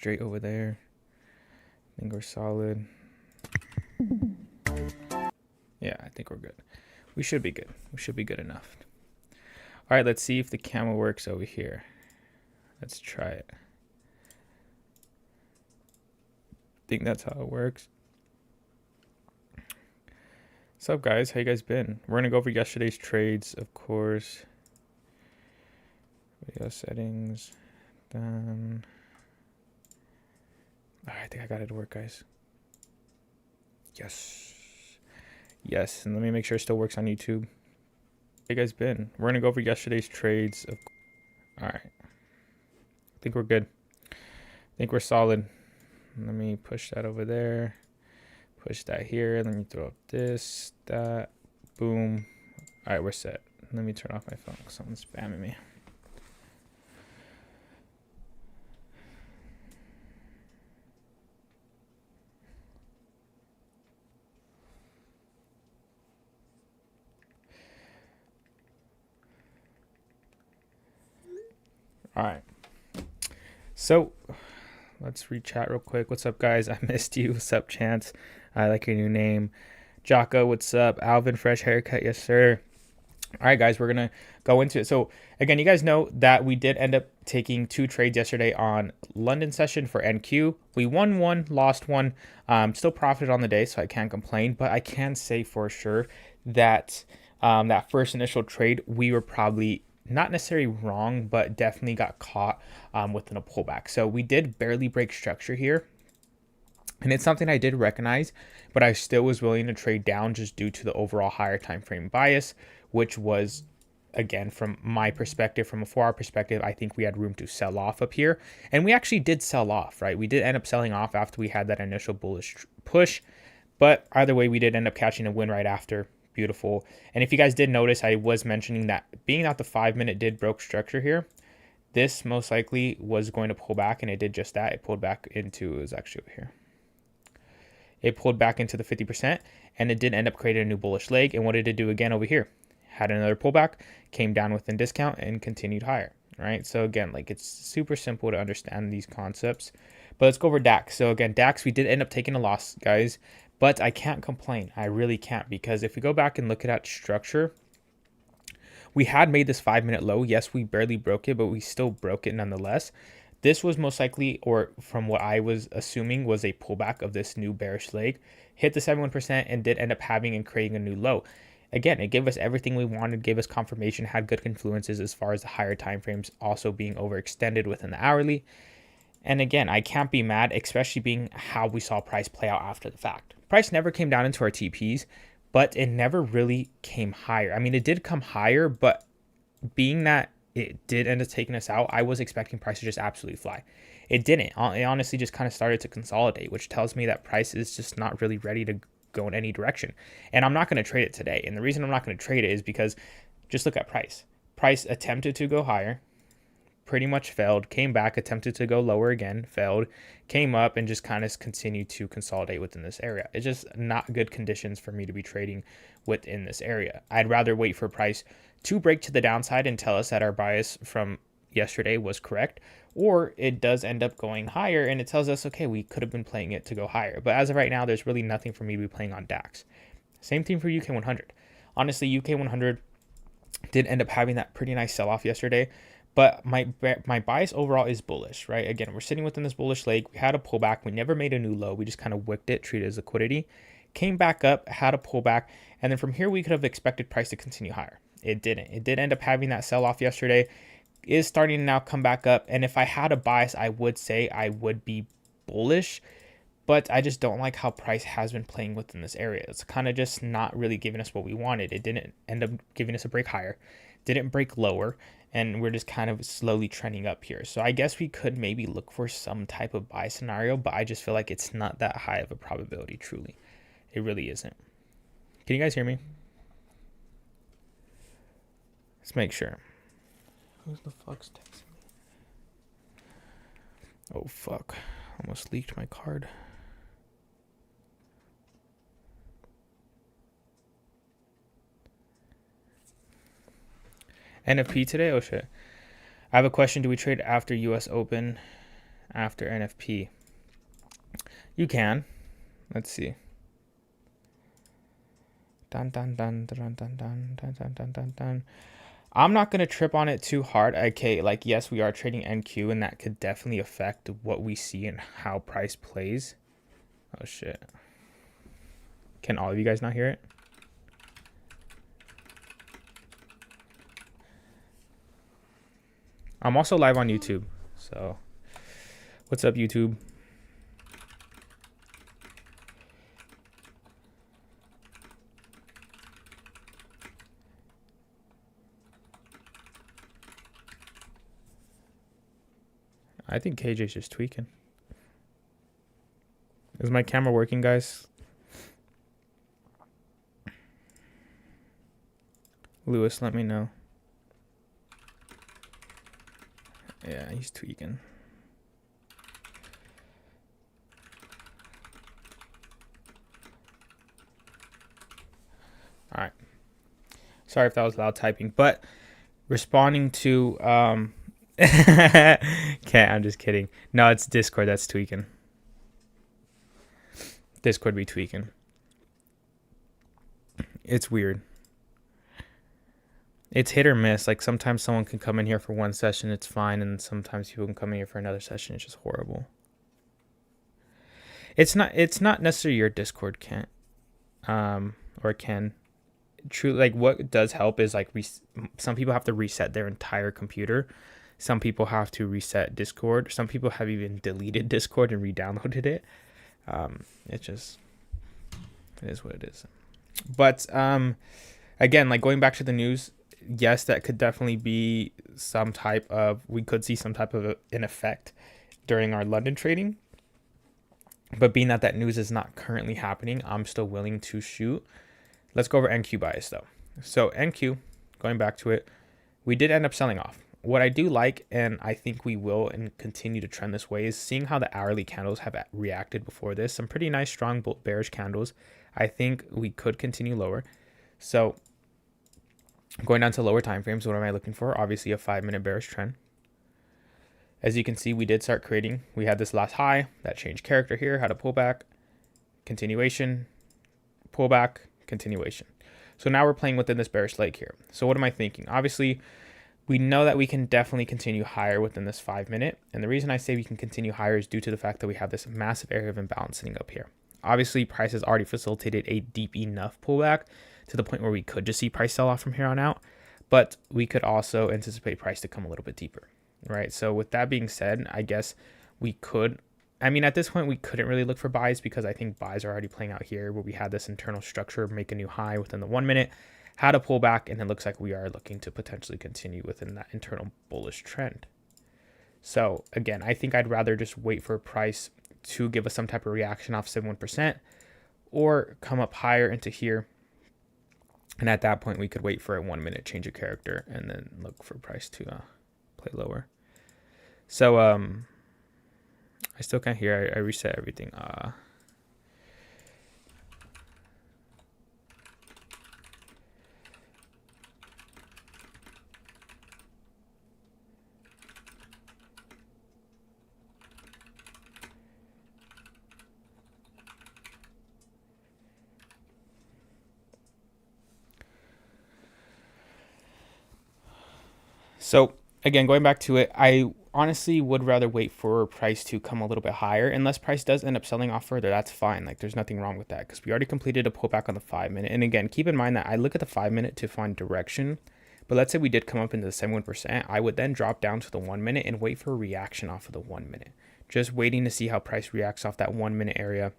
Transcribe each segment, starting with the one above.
Straight over there. I think we're solid. Yeah, I think we're good. We should be good. We should be good enough. All right, let's see if the camera works over here. Let's try it. I think that's how it works. What's up, guys? How you guys been? We're gonna go over yesterday's trades, of course. Video settings. Done. All right, I think I got it to work, guys. Yes. Yes, and let me make sure it still works on YouTube. How you guys been? We're gonna go over yesterday's trades. All right. I think we're good. I think we're solid. Let me push that over there. Push that here. Let me throw up this, that, boom. All right, we're set. Let me turn off my phone. Someone's spamming me. All right. So let's re-chat real quick. What's up, guys? I missed you. What's up, Chance? I like your new name. Jocko, what's up? Alvin, fresh haircut. Yes, sir. All right, guys, we're going to go into it. So, again, you guys know that we did end up taking 2 trades yesterday on London session for NQ. We won 1, lost 1. Still profited on the day, so I can't complain. But I can say for sure that that first initial trade, we were probably not necessarily wrong, but definitely got caught within a pullback. So we did barely break structure here. And it's something I did recognize, but I still was willing to trade down just due to the overall higher time frame bias, which was, again, from my perspective, from a 4-hour perspective, I think we had room to sell off up here. And we actually did sell off, right? We did end up selling off after we had that initial bullish push. But either way, we did end up catching a win right after. Beautiful. And if you guys did notice, I was mentioning that being that the 5-minute did broke structure here, this most likely was going to pull back, and it did just that. It pulled back into, it was actually over here. It pulled back into the 50%, and it did end up creating a new bullish leg. And what did it do again over here? Had another pullback, came down within discount, and continued higher, right? So again, like, it's super simple to understand these concepts. But let's go over DAX. So again, DAX, we did end up taking a loss, guys, but I can't complain. I really can't, because if we go back and look at that structure, we had made this 5-minute low. Yes, we barely broke it, but we still broke it nonetheless. This was most likely, or from what I was assuming, was a pullback of this new bearish leg. Hit the 71% and did end up having and creating a new low. Again, it gave us everything we wanted, gave us confirmation, had good confluences as far as the higher time frames also being overextended within the hourly. And again, I can't be mad, especially being how we saw price play out after the fact. Price never came down into our TPs, but it never really came higher. I mean, it did come higher, but being that it did end up taking us out, I was expecting price to just absolutely fly. It didn't. It honestly just kind of started to consolidate, which tells me that price is just not really ready to go in any direction. And I'm not going to trade it today. And the reason I'm not going to trade it is because just look at price. Price attempted to go higher, pretty much failed, came back, attempted to go lower again, failed, came up, and just kind of continued to consolidate within this area. It's just not good conditions for me to be trading within this area. I'd rather wait for price to break to the downside and tell us that our bias from yesterday was correct, or it does end up going higher and it tells us, okay, we could have been playing it to go higher. But as of right now, there's really nothing for me to be playing on DAX. Same thing for UK 100. Honestly, UK 100 did end up having that pretty nice sell-off yesterday, but my bias overall is bullish, right? Again, we're sitting within this bullish leg. We had a pullback. We never made a new low. We just kind of wicked it, treated it as liquidity. Came back up, had a pullback, and then from here we could have expected price to continue higher. It didn't. It did end up having that sell-off yesterday. Is starting to now come back up, and if I had a bias, I would say I would be bullish, but I just don't like how price has been playing within this area. It's kind of just not really giving us what we wanted. It didn't end up giving us a break higher, didn't break lower, and we're just kind of slowly trending up here. So I guess we could maybe look for some type of buy scenario, but I just feel like it's not that high of a probability, truly. It really isn't. Can you guys hear me? Let's make sure. Who the fuck's texting me? Oh, fuck. Almost leaked my card. NFP today? Oh, shit. I have a question. Do we trade after US Open? after NFP? You can. Let's see. Dun dun dun dun dun dun dun dun dun dun dun. I'm not gonna trip on it too hard. Okay, like yes, we are trading NQ, and that could definitely affect what we see and how price plays. Oh shit. Can all of you guys not hear it? I'm also live on YouTube, so what's up, YouTube? I think KJ's just tweaking. Is my camera working, guys? Lewis, let me know. Yeah, he's tweaking. All right. Sorry if that was loud typing, but responding to okay, I'm just kidding. No, it's Discord that's tweaking. Discord be tweaking. It's weird. It's hit or miss. Like sometimes someone can come in here for one session, it's fine, and sometimes people can come in here for another session, it's just horrible. It's not necessarily your Discord can't or can. True, like what does help is like some people have to reset their entire computer. Some people have to reset Discord. Some people have even deleted Discord and re-downloaded it. It is what it is. But again, like going back to the news, yes, that could definitely be some type of, we could see some type of an effect during our London trading. But being that news is not currently happening, I'm still willing to shoot. Let's go over NQ bias though. So NQ, going back to it, we did end up selling off. What I do like, and I think we will and continue to trend this way, is seeing how the hourly candles have reacted before this. Some pretty nice, strong bearish candles. I think we could continue lower. So going down to lower time frames, what am I looking for? Obviously a 5-minute bearish trend. As you can see, we did start creating. We had this last high that changed character here, had a pullback, continuation, pullback, continuation. So now we're playing within this bearish leg here. So what am I thinking? Obviously, we know that we can definitely continue higher within this 5-minute. And the reason I say we can continue higher is due to the fact that we have this massive area of imbalance sitting up here. Obviously, price has already facilitated a deep enough pullback to the point where we could just see price sell off from here on out. But we could also anticipate price to come a little bit deeper, right? So with that being said, I guess we could, I mean, at this point, we couldn't really look for buys because I think buys are already playing out here where we had this internal structure, make a new high within the 1 minute, had a pullback, and it looks like we are looking to potentially continue within that internal bullish trend. So again, I think I'd rather just wait for a price to give us some type of reaction off 71% or come up higher into here. And at that point, we could wait for a 1 minute change of character and then look for price to play lower. So I still can't hear. I reset everything. So again, going back to it, I honestly would rather wait for price to come a little bit higher. Unless price does end up selling off further, that's fine. Like there's nothing wrong with that because we already completed a pullback on the 5 minute. And again, keep in mind that I look at the 5 minute to find direction. But let's say we did come up into the 71%. I would then drop down to the 1 minute and wait for a reaction off of the 1 minute. Just waiting to see how price reacts off that 1 minute area,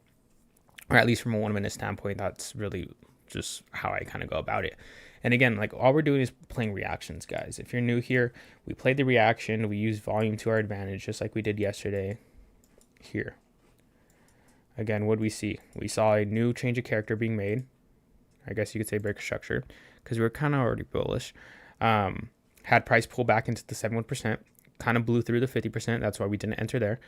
or at least from a 1 minute standpoint. That's really just how I kind of go about it. And again, like all we're doing is playing reactions, guys. If you're new here, we played the reaction. We use volume to our advantage, just like we did yesterday here. Again, what did we see? We saw a new change of character being made. I guess you could say break structure because we were kind of already bullish. Had price pull back into the 71%, kind of blew through the 50%. That's why we didn't enter there.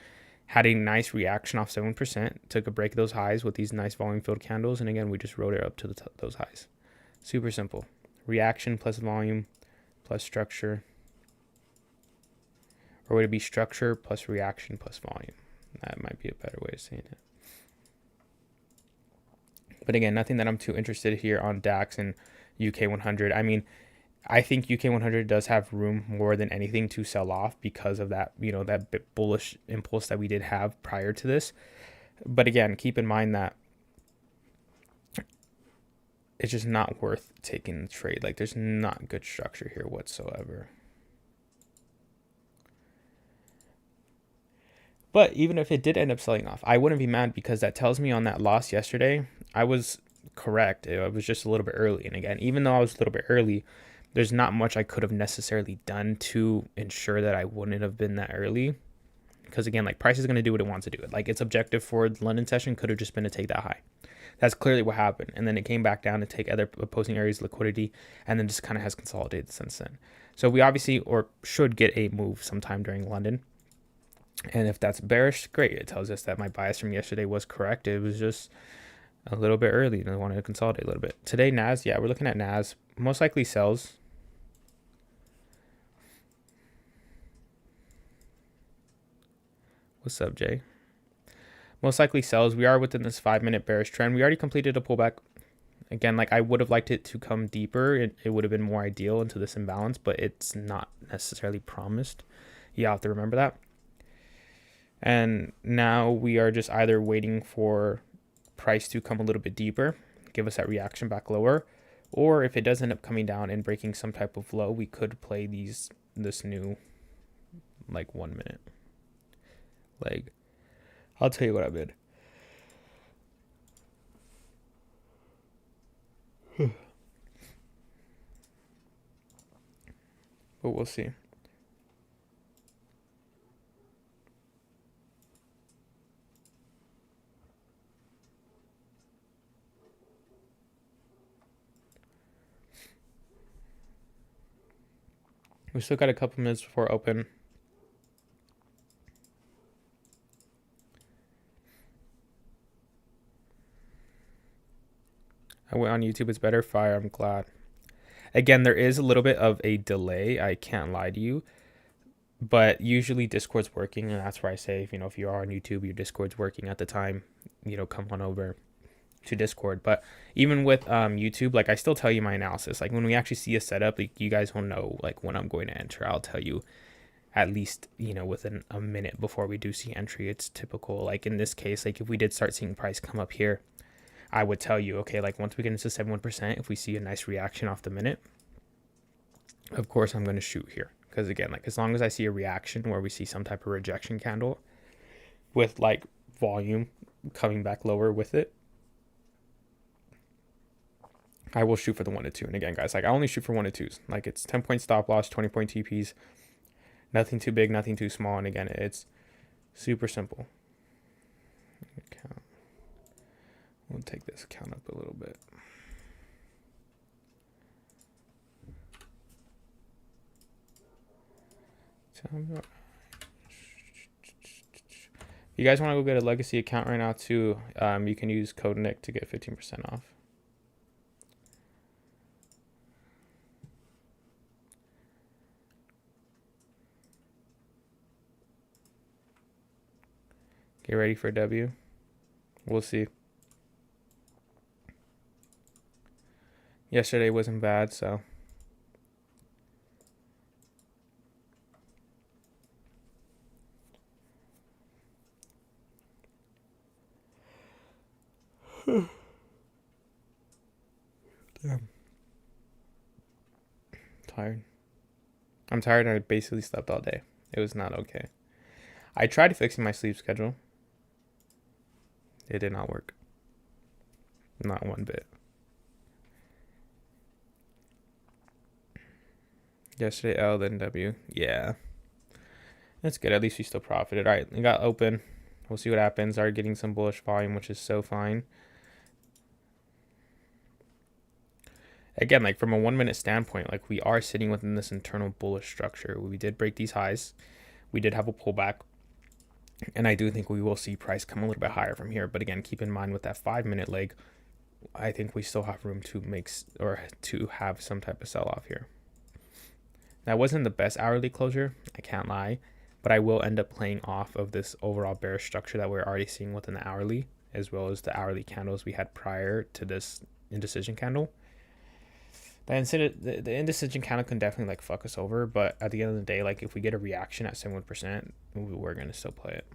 Had a nice reaction off 7%, took a break of those highs with these nice volume filled candles. And again, we just rode it up to those highs. Super simple. Reaction plus volume plus structure. Or would it be structure plus reaction plus volume? That might be a better way of saying it. But again, nothing that I'm too interested here on DAX and UK 100. I mean, I think UK 100 does have room more than anything to sell off because of that, that bit bullish impulse that we did have prior to this. But again, keep in mind that it's just not worth taking the trade. Like, there's not good structure here whatsoever. But even if it did end up selling off, I wouldn't be mad, because that tells me on that loss yesterday, I was correct. It was just a little bit early. And again, even though I was a little bit early, there's not much I could have necessarily done to ensure that I wouldn't have been that early. Because again, like, price is going to do what it wants to do. Like, its objective for the London session could have just been to take that high. That's clearly what happened. And then it came back down to take other opposing areas of liquidity, and then just kind of has consolidated since then. So we obviously, or should, get a move sometime during London. And if that's bearish, great. It tells us that my bias from yesterday was correct. It was just a little bit early, and I wanted to consolidate a little bit. Today, NAS, yeah, we're looking at NAS. Most likely sells. What's up, Jay? Most likely sells. We are within this 5-minute bearish trend. We already completed a pullback. Again, like, I would have liked it to come deeper. It would have been more ideal into this imbalance, but it's not necessarily promised. You have to remember that. And now we are just either waiting for price to come a little bit deeper, give us that reaction back lower, or if it does end up coming down and breaking some type of low, we could play this new, like, 1 minute. Like, I'll tell you what I did. But we'll see. We still got a couple minutes before open. I went on YouTube. It's better. Fire. I'm glad. Again, there is a little bit of a delay. I can't lie to you. But usually Discord's working, and that's where I say, if you are on YouTube, your Discord's working at the time, come on over to Discord. But even with YouTube, like, I still tell you my analysis. Like, when we actually see a setup, like, you guys will know, like, when I'm going to enter. I'll tell you at least, within a minute before we do see entry. It's typical. Like, in this case, like, if we did start seeing price come up here, I would tell you, okay, like, once we get into 71%, if we see a nice reaction off the minute, of course I'm going to shoot here. Because again, like, as long as I see a reaction where we see some type of rejection candle with, like, volume coming back lower with it, I will shoot for the 1 to 2. And again, guys, like, I only shoot for 1 to 2s. Like, it's 10-point stop loss, 20-point TPs, nothing too big, nothing too small. And again, it's super simple. We'll take this count up a little bit. If you guys want to go get a legacy account right now too, you can use code Nick to get 15% off. Get ready for a W. We'll see. Yesterday wasn't bad, so. Damn. Tired. I'm tired. I basically slept all day. It was not okay. I tried fixing my sleep schedule. It did not work. Not one bit. Yesterday L, then W. Yeah. That's good. At least we still profited. All right, we got open. We'll see what happens. Are getting some bullish volume, which is so fine. Again, like, from a 1 minute standpoint, like, we are sitting within this internal bullish structure. We did break these highs. We did have a pullback. And I do think we will see price come a little bit higher from here. But again, keep in mind with that 5 minute leg, I think we still have room to make or to have some type of sell off here. That wasn't the best hourly closure, I can't lie, but I will end up playing off of this overall bearish structure that we're already seeing within the hourly, as well as the hourly candles we had prior to this indecision candle. The indecision candle can definitely like fuck us over, but at the end of the day, like if we get a reaction at 71%, we're gonna still play it.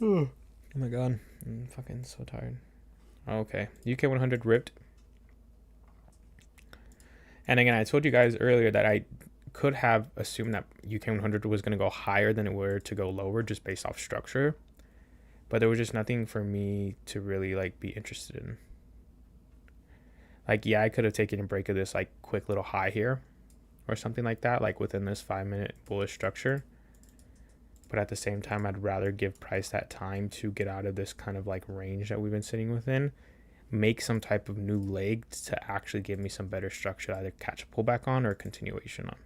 Oh my god, I'm fucking so tired. Okay, UK 100 ripped. And again, I told you guys earlier that I could have assumed that UK 100 was going to go higher than it were to go lower just based off structure. But there was just nothing for me to really like be interested in. Like, yeah, I could have taken a break of this like quick little high here or something like that, like within this 5-minute bullish structure. But at the same time, I'd rather give price that time to get out of this kind of like range that we've been sitting within, make some type of new leg to actually give me some better structure, either catch a pullback on or a continuation on.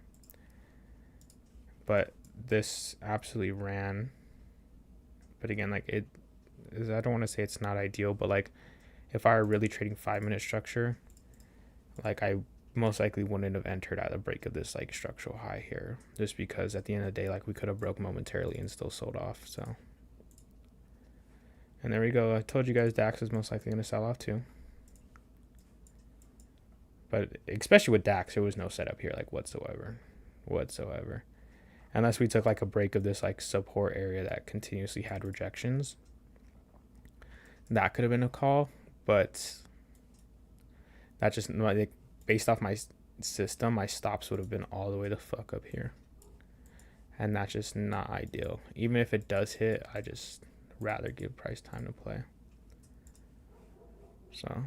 But this absolutely ran. But again, like I don't want to say it's not ideal, but like if I were really trading 5-minute structure, like I most likely wouldn't have entered at the break of this like structural high here, just because at the end of the day, like we could have broke momentarily and still sold off. So, and there we go. I told you guys DAX is most likely going to sell off too. But especially with DAX, there was no setup here like whatsoever. Unless we took like a break of this like support area that continuously had rejections. That could have been a call, but that just like based off my system, my stops would have been all the way the fuck up here. And that's just not ideal. Even if it does hit, I just rather give price time to play. So,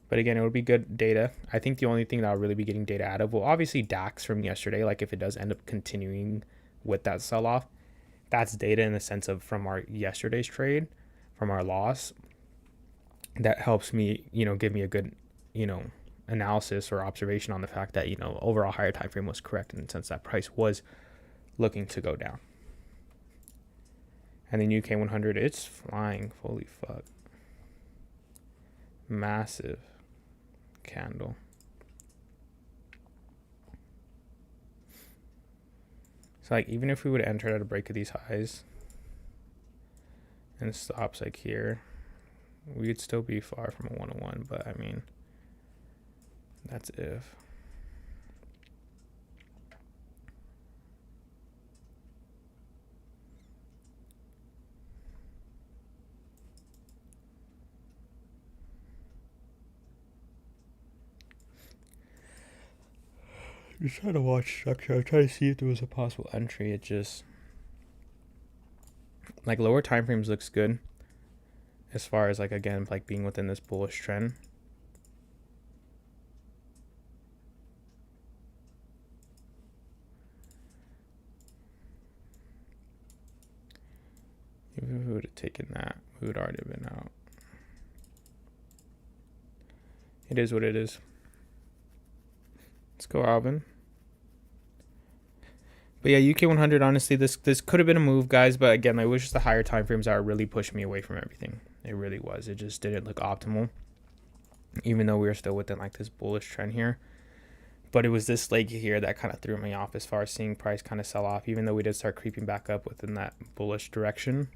but again, it would be good data. I think the only thing that I'll really be getting data out of, well, obviously DAX from yesterday, like if it does end up continuing with that sell-off, that's data in the sense of from our yesterday's trade, from our loss. That helps me, give me a good, analysis or observation on the fact that, overall higher time frame was correct in the sense that price was looking to go down. And then UK 100, it's flying. Holy fuck. Massive candle. So like even if we would enter at a break of these highs and stops like here, we'd still be far from a 101, but I mean, that's if. Just trying to watch structure. I'm trying to see if there was a possible entry. It just like lower time frames looks good as far as like again like being within this bullish trend. If we would have taken that, we would already have been out. It is what it is. Let's go, Alvin. But yeah, UK 100, honestly, this could have been a move, guys. But again, it was just the higher time frames that are really pushing me away from everything. It really was. It just didn't look optimal, even though we were still within like this bullish trend here. But it was this leg here that kind of threw me off as far as seeing price kind of sell off, even though we did start creeping back up within that bullish direction.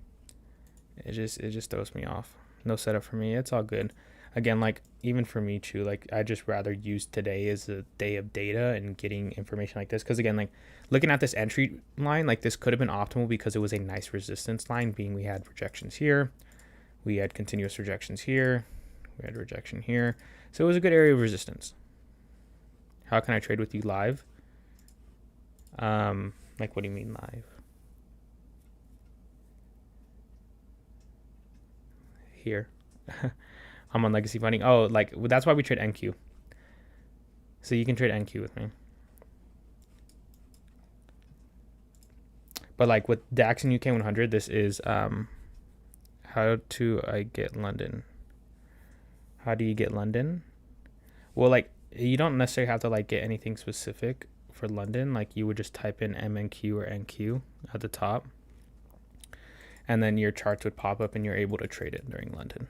It just throws me off. No setup for me. It's all good. Again, like even for me too, like I just rather use today as a day of data and getting information like this. Because again, like looking at this entry line, like this could have been optimal because it was a nice resistance line, being we had rejections here, we had continuous rejections here, we had rejection here. So it was a good area of resistance. How can I trade with you live? Like what do you mean live? Here. I'm on legacy funding. Oh, like that's why we trade NQ. So you can trade NQ with me. But like with DAX and UK 100, this is how do I get London? How do you get London? Well, like you don't necessarily have to like get anything specific for London. Like you would just type in MNQ or NQ at the top. and then your charts would pop up and you're able to trade it during London,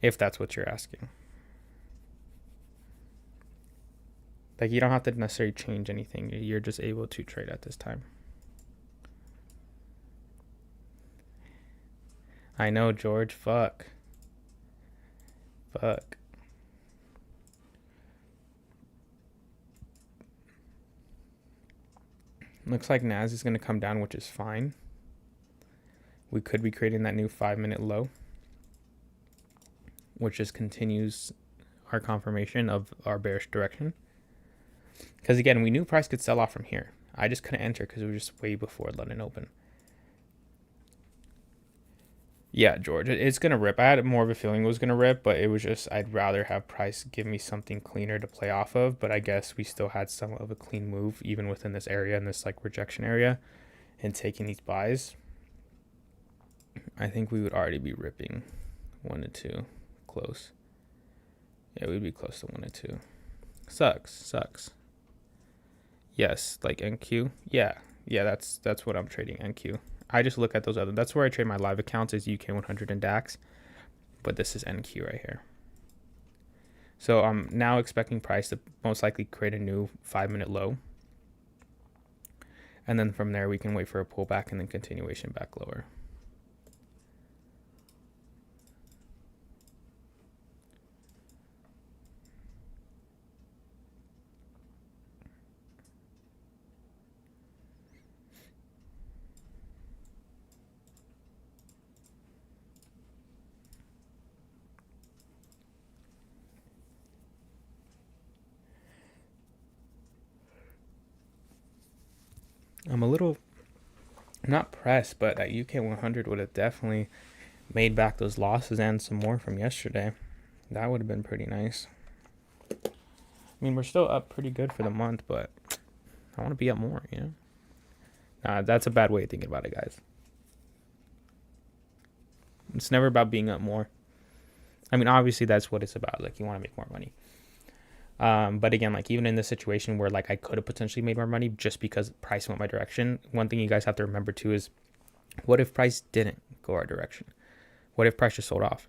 if that's what you're asking. Like, you don't have to necessarily change anything. You're just able to trade at this time. I know, George. Fuck. Looks like NAS is going to come down, which is fine. We could be creating that new 5-minute low, which just continues our confirmation of our bearish direction. Because again, we knew price could sell off from here. I just couldn't enter because it was just way before London open. Yeah, George, it's going to rip. I had more of a feeling it was going to rip, but it was just, I'd rather have price give me something cleaner to play off of. But I guess we still had somewhat of a clean move, even within this area, in this like rejection area, and taking these buys. I think we would already be ripping 1 to 2 close. Yeah, we'd be close to 1 to 2. Sucks. Yes, like NQ. Yeah, that's what I'm trading, NQ. I just look at those other. That's where I trade my live accounts, is UK 100 and DAX. But this is NQ right here. So I'm now expecting price to most likely create a new 5-minute low. And then from there we can wait for a pullback and then continuation back lower. I'm a little not pressed, but that UK 100 would have definitely made back those losses and some more from yesterday. That would have been pretty nice. I mean, we're still up pretty good for the month, but I want to be up more, you know? Nah, that's a bad way of thinking about it, guys. It's never about being up more. I mean, obviously that's what it's about. Like, you want to make more money. But again, like, even in this situation where like I could have potentially made more money just because price went my direction, one thing you guys have to remember too is, what if price didn't go our direction? What if price just sold off,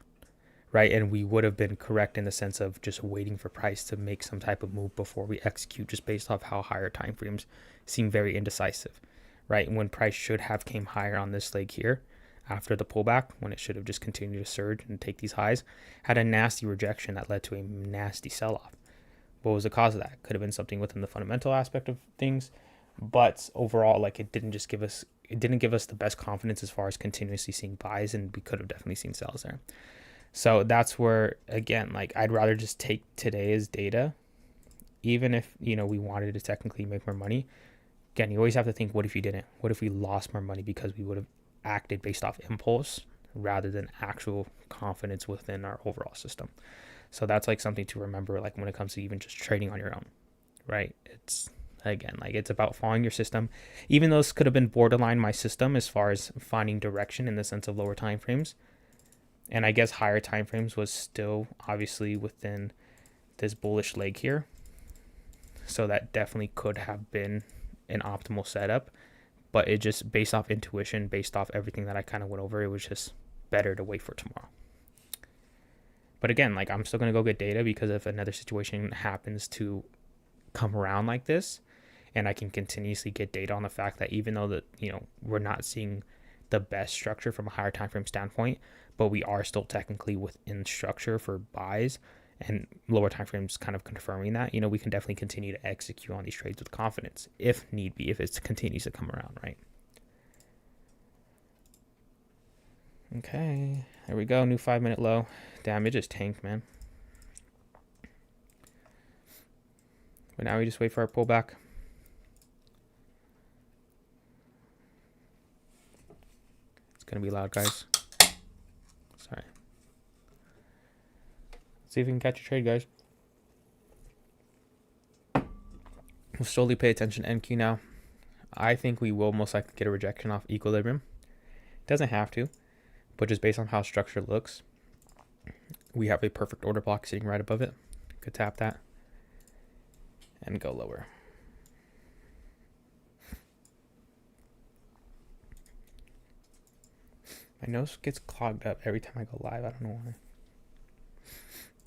right? And we would have been correct in the sense of just waiting for price to make some type of move before we execute, just based off how higher time frames seem very indecisive, right? When price should have came higher on this leg here after the pullback, when it should have just continued to surge and take these highs, had a nasty rejection that led to a nasty sell-off. What was the cause of that? Could have been something within the fundamental aspect of things, but overall, like, it didn't give us the best confidence as far as continuously seeing buys, and we could have definitely seen sells there. So that's where, again, like, I'd rather just take today as data, even if, you know, we wanted to technically make more money. Again, you always have to think, what if you didn't? What if we lost more money because we would have acted based off impulse rather than actual confidence within our overall system? So that's like something to remember, like, when it comes to even just trading on your own, right? It's, again, like, it's about following your system. Even though this could have been borderline my system as far as finding direction in the sense of lower time frames, and I guess higher time frames was still obviously within this bullish leg here. So that definitely could have been an optimal setup, but it just, based off intuition, based off everything that I kind of went over, it was just better to wait for tomorrow. But again, like, I'm still going to go get data, because if another situation happens to come around like this, and I can continuously get data on the fact that even though that, you know, we're not seeing the best structure from a higher time frame standpoint, but we are still technically within structure for buys, and lower time frames kind of confirming that, you know, we can definitely continue to execute on these trades with confidence if need be, if it continues to come around, right? Okay, there we go. New 5-minute low. Damn, it just tanked, man. But now we just wait for our pullback. It's gonna be loud, guys. Sorry. Let's see if we can catch a trade, guys. We'll slowly pay attention to NQ now. I think we will most likely get a rejection off equilibrium. It doesn't have to, but just based on how structure looks, we have a perfect order block sitting right above it. Could tap that and go lower. My nose gets clogged up every time I go live. I don't know why.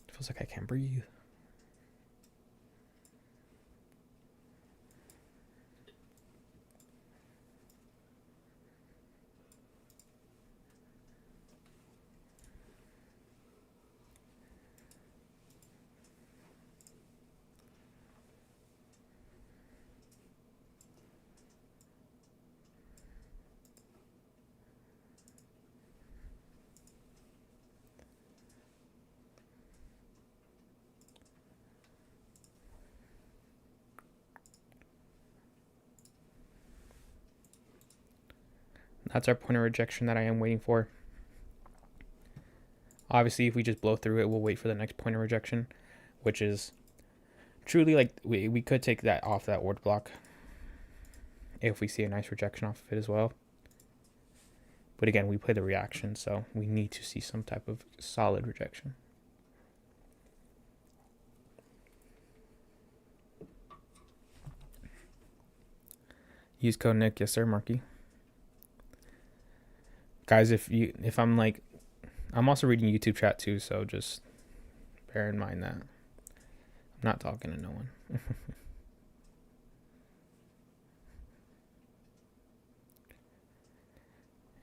It feels like I can't breathe. That's our point of rejection that I am waiting for. Obviously, if we just blow through it, we'll wait for the next point of rejection, which is truly like we could take that off that order block if we see a nice rejection off of it as well. But again, we play the reaction, so we need to see some type of solid rejection. Use code Nick. Yes, sir, Marky. Guys, if I'm like, I'm also reading YouTube chat too, so just bear in mind that I'm not talking to no one.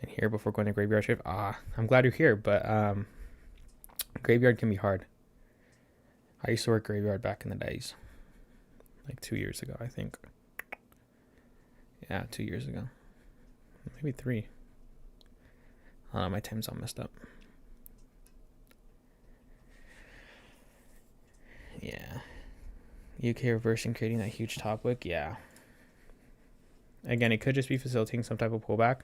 And here before going to graveyard shift. I'm glad you're here, but graveyard can be hard. I used to work graveyard back in the days, like 2 years ago, I think. Yeah, 2 years ago, maybe 3. My time's all messed up. Yeah. UK reversing, creating that huge top wick. Yeah. Again, it could just be facilitating some type of pullback.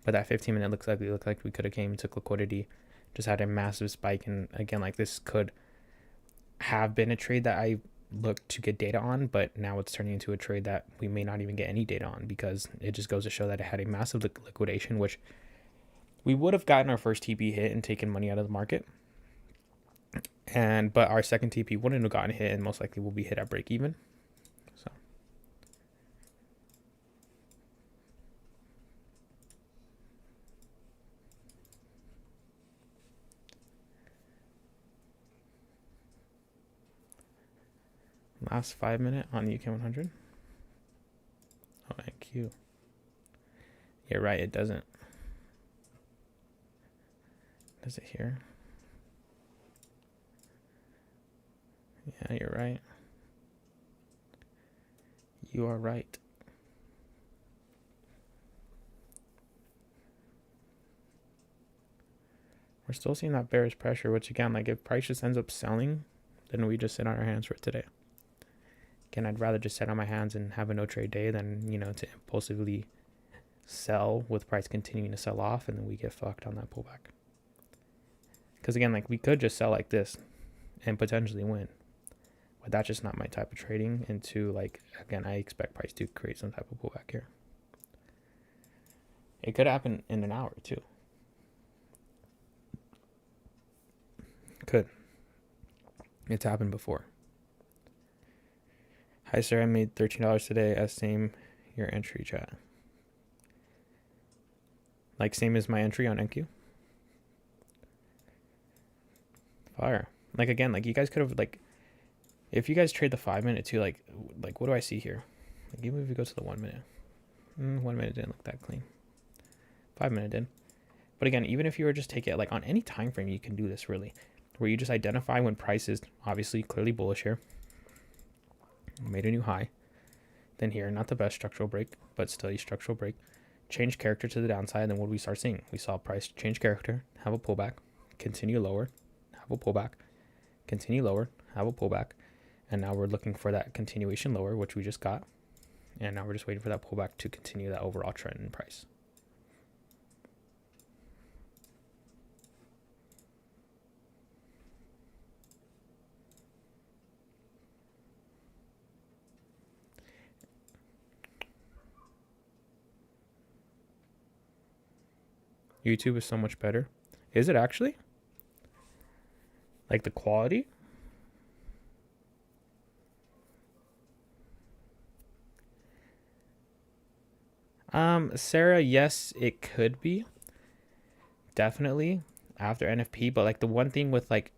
But that 15-minute looked like we could have came and took liquidity. Just had a massive spike. And again, like this could have been a trade that I looked to get data on. But now it's turning into a trade that we may not even get any data on. Because it just goes to show that it had a massive liquidation, which we would have gotten our first TP hit and taken money out of the market. But our second TP wouldn't have gotten hit and most likely will be hit at break even. So last 5 minute on the UK 100. Oh, NQ. You're right, it doesn't. Does it here? Yeah, you're right. You are right. We're still seeing that bearish pressure, which again, like if price just ends up selling, then we just sit on our hands for today. Again, I'd rather just sit on my hands and have a no trade day than, to impulsively sell with price continuing to sell off and then we get fucked on that pullback. Because again, like we could just sell like this and potentially win. But that's just not my type of trading. And two, like, again, I expect price to create some type of pullback here. It could happen in an hour too. Could. It's happened before. Hi, sir. I made $13 today. As same your entry, chat. Like same as my entry on NQ. Fire. Like again, like you guys could have like, if you guys trade the 5 minute too, like what do I see here? Like even if we go to the 1 minute, 1 minute didn't look that clean. 5 minute did. But again, even if you were just take it like on any time frame, you can do this really, where you just identify when price is obviously clearly bullish here. Made a new high. Then here, not the best structural break, but still a structural break. Change character to the downside. And then what do we start seeing? We saw price change character, have a pullback, continue lower, have a pullback, continue lower, have a pullback. And now we're looking for that continuation lower, which we just got. And now we're just waiting for that pullback to continue that overall trend in price. YouTube is so much better. Is it actually? Like the quality? Sarah, yes, it could be. definitely after NFP, but like the one thing with like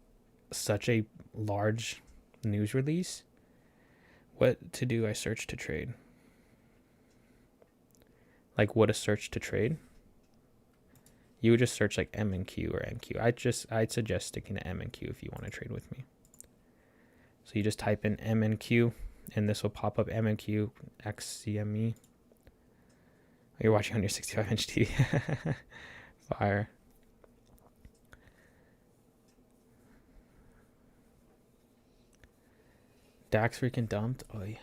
such a large news release, what to do? I search to trade. Like what a search to trade. You would just search like M and Q or NQ. I'd suggest sticking to M and Q if you want to trade with me. So you just type in M and Q, and this will pop up M and Q XCME. You're watching on your 65-inch TV. Fire. DAX freaking dumped. Oh, yeah.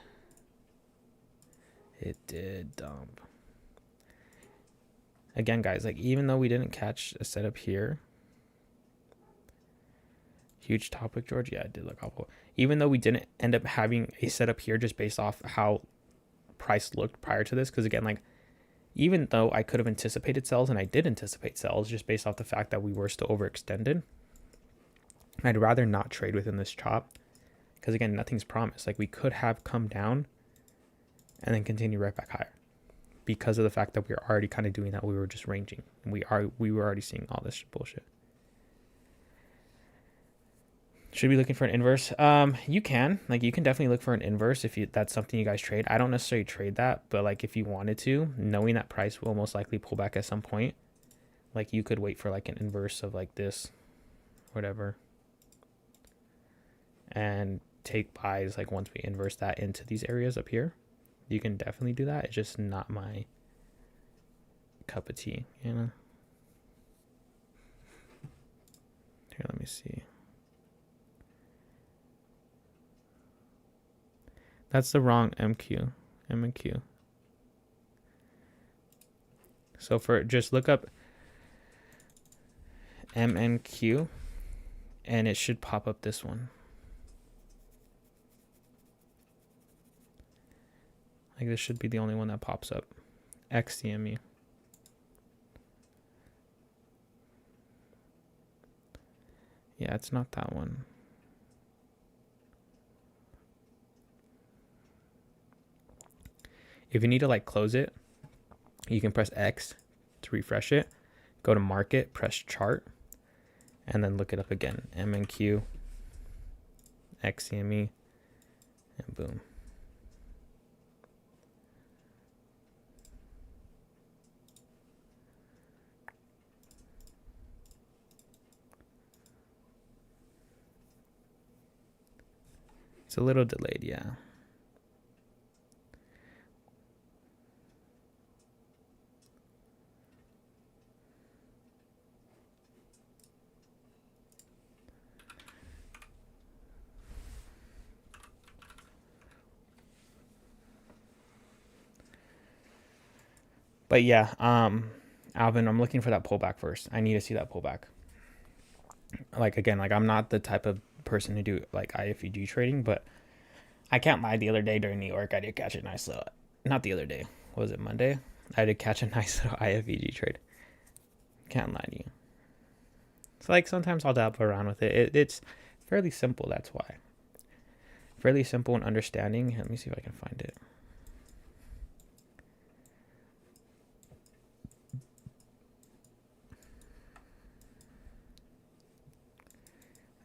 It did dump. Again, guys, like even though we didn't catch a setup here, huge topic, George. Yeah, I did look awful. Even though we didn't end up having a setup here just based off how price looked prior to this, because again, like even though I could have anticipated sells, and I did anticipate sells just based off the fact that we were still overextended, I'd rather not trade within this chop, because again, nothing's promised. Like we could have come down and then continue right back higher, because of the fact that we were already kind of doing that. We were just ranging. We were already seeing all this bullshit. Should be looking for an inverse. You can definitely look for an inverse if that's something you guys trade. I don't necessarily trade that, but like if you wanted to, knowing that price will most likely pull back at some point, like you could wait for like an inverse of like this, whatever, and take buys like once we inverse that into these areas up here. You can definitely do that. It's just not my cup of tea, you know. Here, let me see. That's the wrong MQ. M and Q. So for just look up M and Q, and it should pop up this one. Like this should be the only one that pops up. XCME. Yeah, it's not that one. If you need to like close it, you can press X to refresh it. Go to market, press chart, and then look it up again. M and Q, XCME, and boom. It's a little delayed, yeah. But yeah, Alvin, I'm looking for that pullback first. I need to see that pullback. Like again, like I'm not the type of person to do like IFEG trading, but I can't lie. The other day during New York, I did catch a nice little. Not the other day. Was it Monday? I did catch a nice little IFEG trade. Can't lie to you. So like sometimes I'll dabble around with it. It's fairly simple. That's why. Fairly simple and understanding. Let me see if I can find it.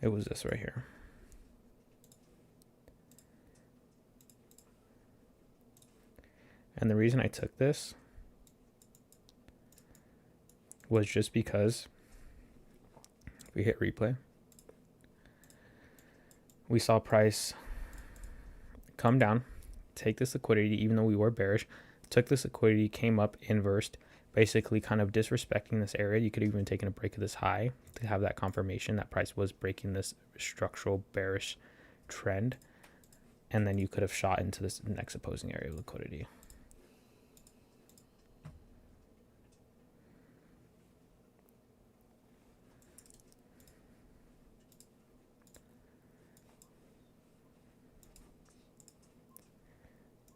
It was this right here. And the reason I took this was just because we hit replay. We saw price come down, take this liquidity, even though we were bearish, took this liquidity, came up, inversed, basically kind of disrespecting this area. You could have even taken a break of this high to have that confirmation that price was breaking this structural bearish trend. And then you could have shot into this next opposing area of liquidity.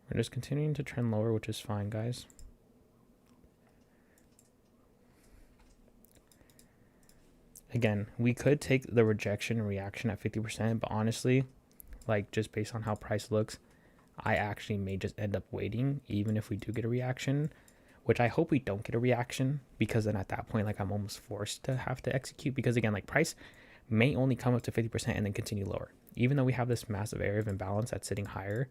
We're just continuing to trend lower, which is fine, guys. Again, we could take the rejection and reaction at 50%, but honestly, like just based on how price looks, I actually may just end up waiting, even if we do get a reaction, which I hope we don't get a reaction, because then at that point, like, I'm almost forced to have to execute, because again, like, price may only come up to 50% and then continue lower. Even though we have this massive area of imbalance that's sitting higher,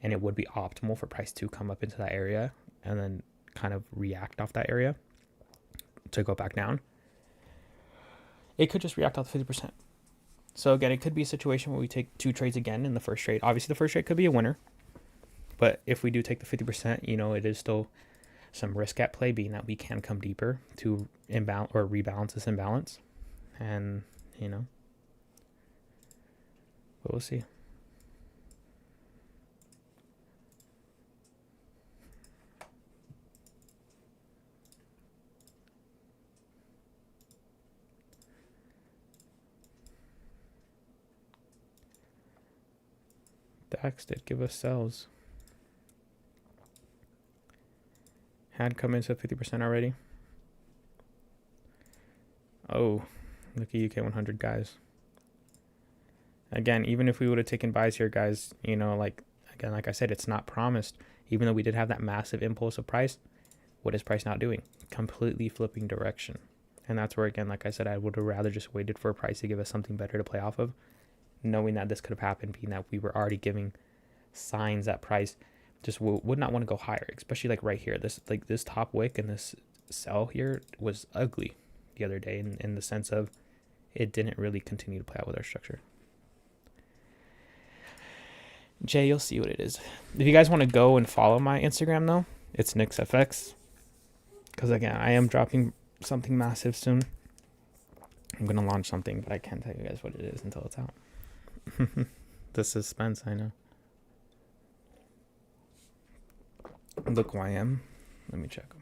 and it would be optimal for price to come up into that area and then kind of react off that area to go back down, it could just react off the 50%. So again, it could be a situation where we take 2 trades again in the first trade. Obviously, the first trade could be a winner, but if we do take the 50%, it is still some risk at play, being that we can come deeper to imbalance or rebalance this imbalance. And, but we'll see. DAX did give us sells. Had come into 50% already. Oh, look at UK 100, guys. Again, even if we would have taken buys here, guys, like I said, it's not promised. Even though we did have that massive impulse of price, what is price not doing? Completely flipping direction. And that's where, again, like I said, I would have rather just waited for a price to give us something better to play off of, knowing that this could have happened, being that we were already giving signs that price just would not want to go higher, especially like right here. This top wick and this sell here was ugly the other day in the sense of it didn't really continue to play out with our structure. Jay, you'll see what it is. If you guys want to go and follow my Instagram, though, it's Niicksfx. Because, again, I am dropping something massive soon. I'm going to launch something, but I can't tell you guys what it is until it's out. The suspense, I know. Look, YM. Let me check them.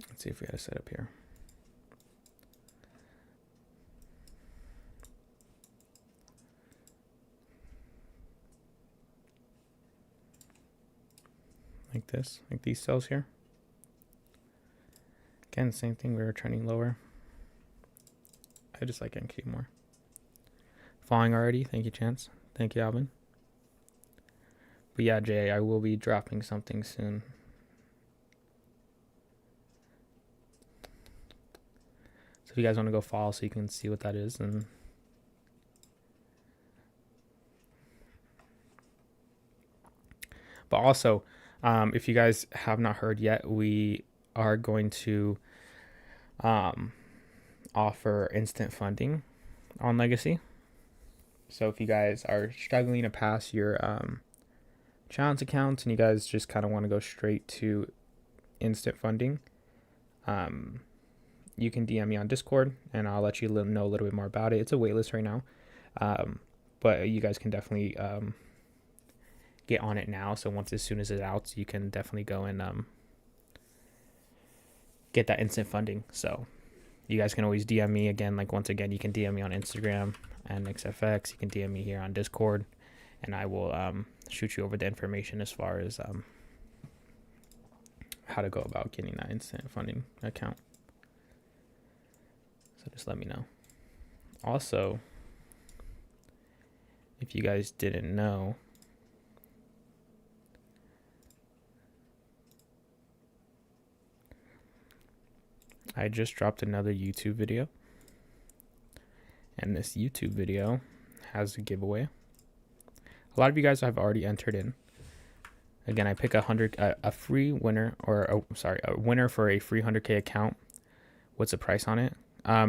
Let's see if we had a setup here. Like this, like these cells here. Again, same thing, we were trending lower. I just like NQ more. Falling already, thank you, Chance. Thank you, Alvin. But yeah, Jay, I will be dropping something soon. So if you guys want to go follow so you can see what that is, and but also, if you guys have not heard yet, we are going to offer instant funding on Legacy. So if you guys are struggling to pass your challenge accounts and you guys just kind of want to go straight to instant funding, you can DM me on Discord and I'll let you know a little bit more about it. It's a waitlist right now, but you guys can definitely get on it now. So as soon as it's out, you can definitely go and get that instant funding. So you guys can always DM me again. Like, once again, you can DM me on Instagram and Niicksfx. You can DM me here on Discord, and I will shoot you over the information as far as how to go about getting that instant funding account. So just let me know. Also, if you guys didn't know, I just dropped another YouTube video, and this YouTube video has a giveaway. A lot of you guys have already entered in. Again, I pick a free winner, or a winner for a free 100K account. What's the price on it?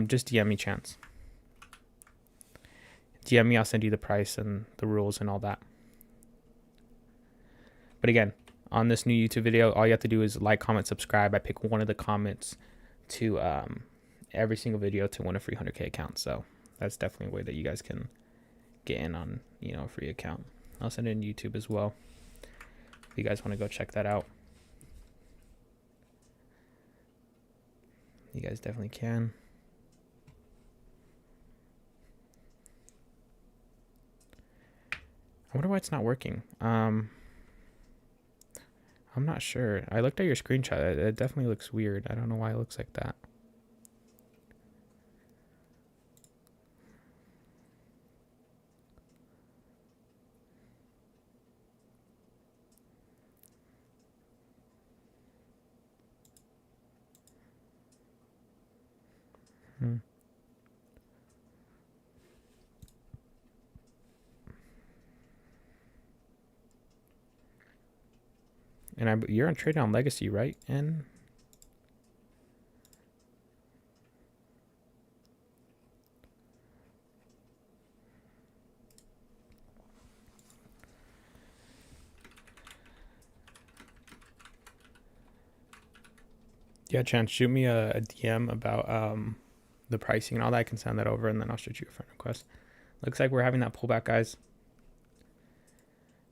Just DM me, Chance. DM me, I'll send you the price and the rules and all that. But again, on this new YouTube video, all you have to do is like, comment, subscribe. I pick one of the comments to every single video to win a free 100K account. So that's definitely a way that you guys can get in on, a free account. I'll send it in YouTube as well, if you guys want to go check that out. You guys definitely can. I wonder why it's not working. I'm not sure. I looked at your screenshot. It definitely looks weird. I don't know why it looks like that. And you're on trading on legacy, right? And yeah, Chance, shoot me a DM about the pricing and all that. I can send that over, and then I'll shoot you a friend request. Looks like we're having that pullback, guys.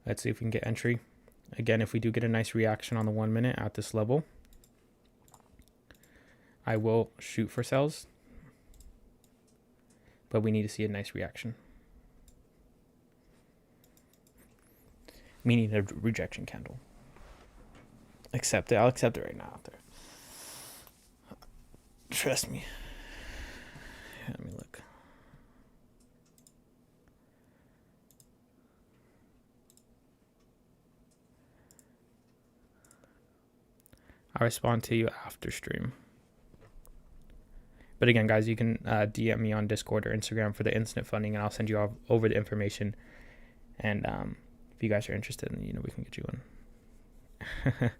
Let's see if we can get entry. Again, if we do get a nice reaction on the 1 minute at this level, I will shoot for sells, but we need to see a nice reaction. Meaning a rejection candle. Accept it. I'll accept it right now out there. Trust me. Let me look. I'll respond to you after stream. But again, guys, you can DM me on Discord or Instagram for the instant funding, and I'll send you all over the information. And if you guys are interested, then we can get you in.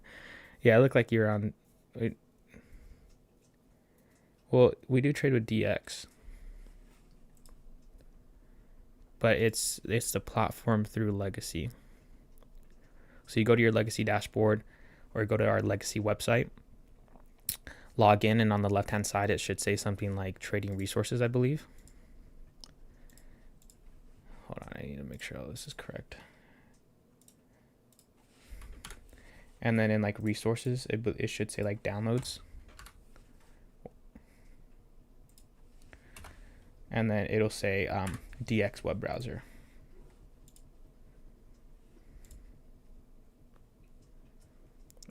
Yeah, it looked like you're on. Well, we do trade with DX, but it's the platform through Legacy. So you go to your Legacy dashboard, or go to our Legacy website, log in, and on the left-hand side, it should say something like trading resources, I believe. Hold on, I need to make sure all this is correct. And then in like resources, it should say like downloads. And then it'll say DX web browser.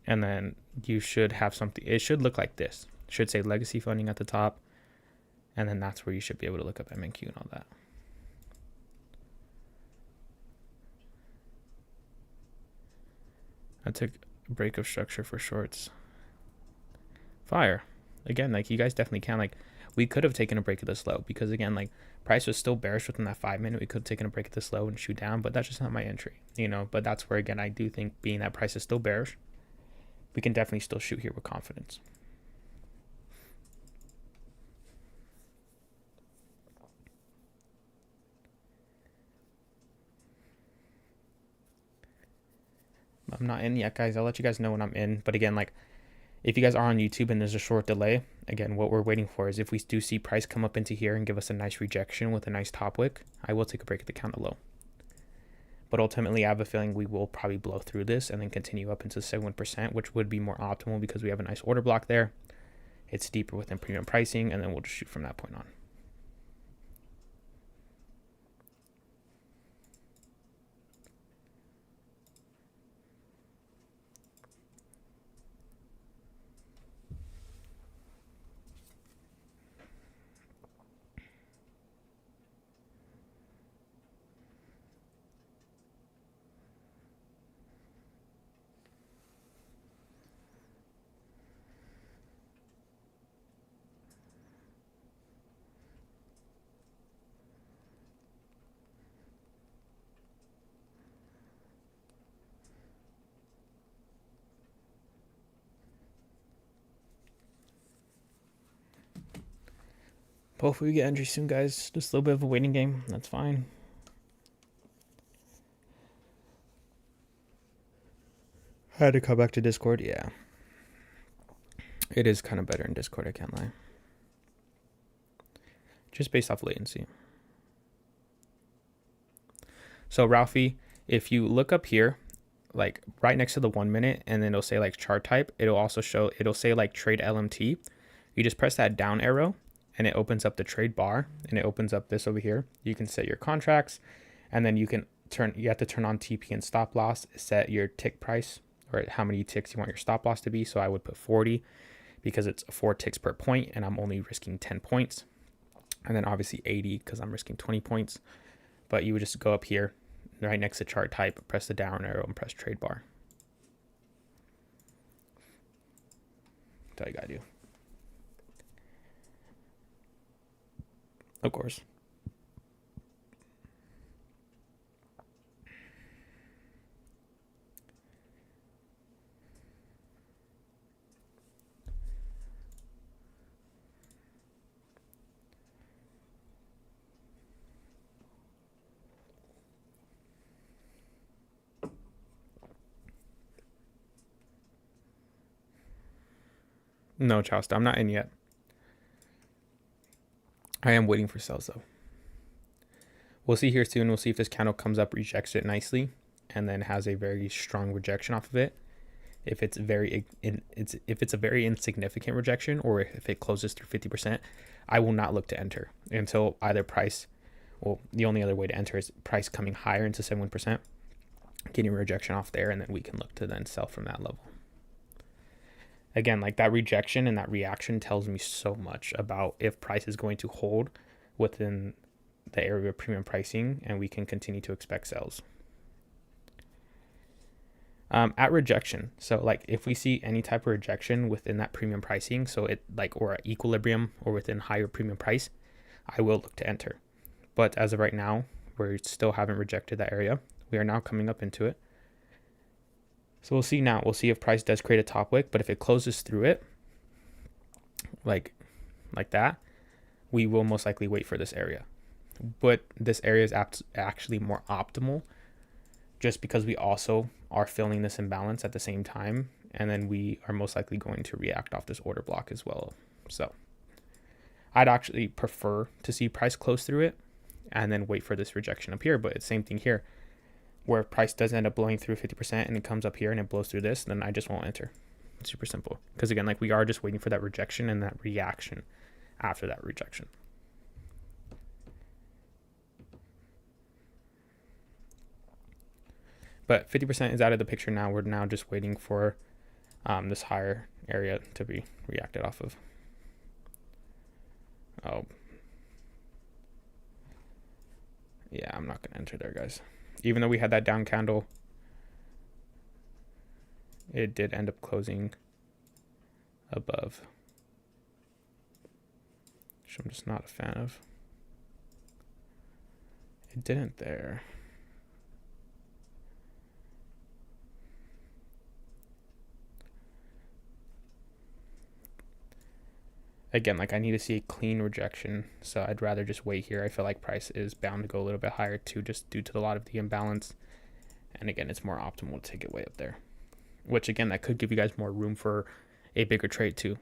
And then you should have something. It should look like this. It should say legacy funding at the top. And then that's where you should be able to look up MNQ and all that. I took a break of structure for shorts. Fire. Again, like you guys definitely can. Like we could have taken a break at this low because again, like price was still bearish within that 5 minute. We could have taken a break at this low and shoot down, but that's just not my entry, But that's where, again, I do think being that price is still bearish, we can definitely still shoot here with confidence. I'm not in yet, guys. I'll let you guys know when I'm in. But again, like if you guys are on YouTube and there's a short delay, again, what we're waiting for is if we do see price come up into here and give us a nice rejection with a nice top wick, I will take a break at the counter low. But ultimately, I have a feeling we will probably blow through this and then continue up into 71%, which would be more optimal because we have a nice order block there. It's deeper within premium pricing, and then we'll just shoot from that point on. Hopefully we get entry soon, guys. Just a little bit of a waiting game. That's fine. I had to come back to Discord. Yeah. It is kind of better in Discord, I can't lie. Just based off latency. So Ralphie, if you look up here, like right next to the 1 minute, and then it'll say like chart type, it'll say like trade LMT. You just press that down arrow and it opens up the trade bar, and it opens up this over here. You can set your contracts, and then you have to turn on TP and stop loss, set your tick price or how many ticks you want your stop loss to be. So I would put 40 because it's 4 ticks per point and I'm only risking 10 points. And then obviously 80 because I'm risking 20 points. But you would just go up here right next to chart type, press the down arrow and press trade bar. That's all you gotta do. Of course. No, Chowsta, I'm not in yet. I am waiting for sales though. We'll see here soon. We'll see if this candle comes up, rejects it nicely, and then has a very strong rejection off of it. If it's a very insignificant rejection, or if it closes through 50%, I will not look to enter until either price. Well, the only other way to enter is price coming higher into 71%, getting rejection off there, and then we can look to then sell from that level. Again, like that rejection and that reaction tells me so much about if price is going to hold within the area of premium pricing, and we can continue to expect sales. At rejection, so like if we see any type of rejection within that premium pricing, so it like, or at equilibrium or within higher premium price, I will look to enter. But as of right now, we still haven't rejected that area. We are now coming up into it. So we'll see now. We'll see if price does create a top wick, but if it closes through it, like that, we will most likely wait for this area. But this area is actually more optimal, just because we also are filling this imbalance at the same time, and then we are most likely going to react off this order block as well. So I'd actually prefer to see price close through it and then wait for this rejection up here. But it's the same thing here, where price does end up blowing through 50% and it comes up here and it blows through this, then I just won't enter. It's super simple, because again, like we are just waiting for that rejection and that reaction after that rejection. But 50% is out of the picture now. We're now just waiting for this higher area to be reacted off of. Oh. Yeah, I'm not going to enter there, guys. Even though we had that down candle, it did end up closing above, which I'm just not a fan of. It didn't there. Again, like I need to see a clean rejection, so I'd rather just wait here. I feel like price is bound to go a little bit higher too, just due to a lot of the imbalance. And again, it's more optimal to take it way up there, which again, that could give you guys more room for a bigger trade too.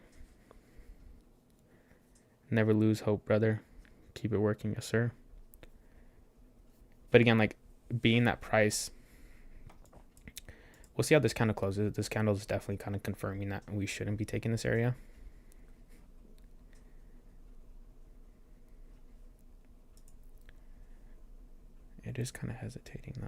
Never lose hope, brother. Keep it working, yes sir. But again, like being that price, we'll see how this candle closes. This candle is definitely kind of confirming that we shouldn't be taking this area. It is kind of hesitating though.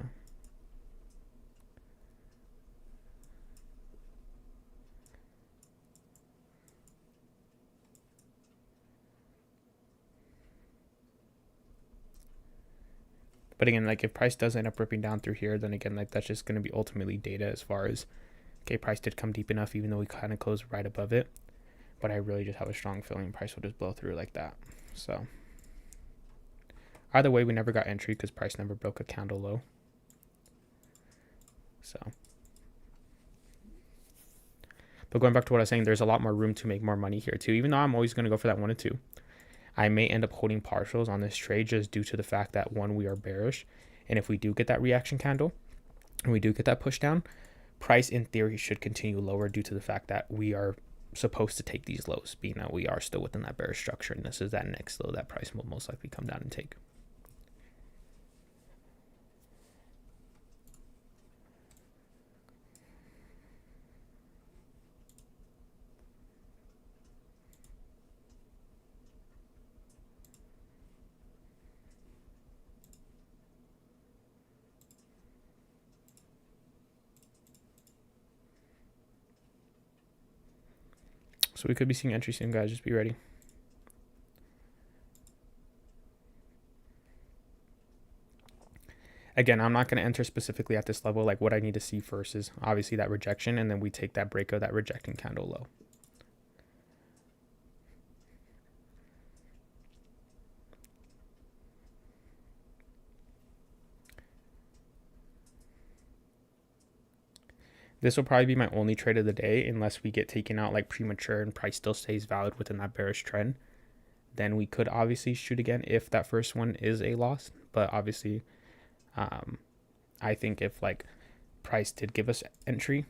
But again, like if price does end up ripping down through here, then again, like that's just going to be ultimately data as far as, okay, price did come deep enough, even though we kind of closed right above it. But I really just have a strong feeling price will just blow through like that. So either way, we never got entry because price never broke a candle low. So, but going back to what I was saying, there's a lot more room to make more money here too. Even though I'm always going to go for that 1 and 2, I may end up holding partials on this trade just due to the fact that, one, we are bearish, and if we do get that reaction candle and we do get that push down, price in theory should continue lower due to the fact that we are supposed to take these lows, being that we are still within that bearish structure, and this is that next low that price will most likely come down and take. So we could be seeing entry soon, guys. Just be ready. Again, I'm not going to enter specifically at this level. Like what I need to see first is obviously that rejection, and then we take that break of that rejecting candle low. This will probably be my only trade of the day unless we get taken out like premature and price still stays valid within that bearish trend. Then we could obviously shoot again if that first one is a loss. But obviously, I think if like price did give us entry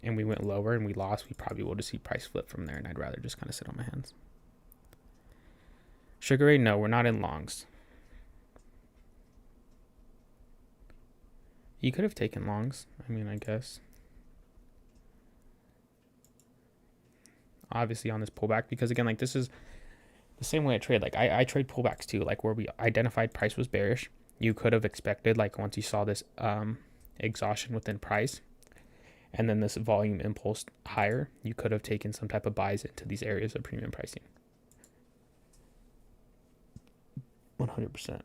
and we went lower and we lost, we probably will just see price flip from there, and I'd rather just kind of sit on my hands. Sugar Ray, no, we're not in longs. You could have taken longs. I mean, I guess. Obviously on this pullback, because again, like this is the same way I trade. Like I trade pullbacks too, like where we identified price was bearish. You could have expected, like once you saw this exhaustion within price and then this volume impulse higher, you could have taken some type of buys into these areas of premium pricing. 100%.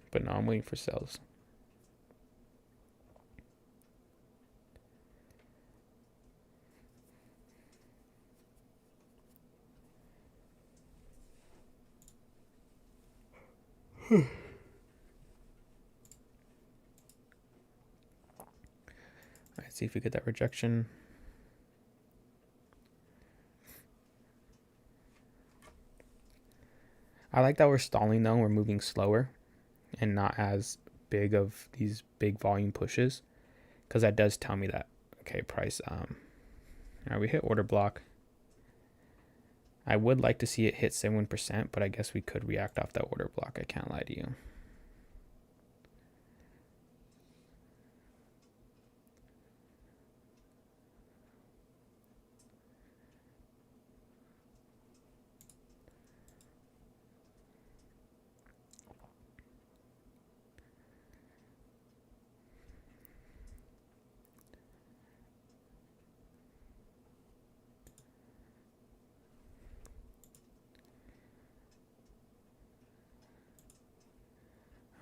But no, I'm waiting for sales. Let's see if we get that rejection. I like that we're stalling though. We're moving slower and not as big of these big volume pushes, because that does tell me that, okay, price, all right, we hit order block. I would like to see it hit 7%, but I guess we could react off that order block. I can't lie to you.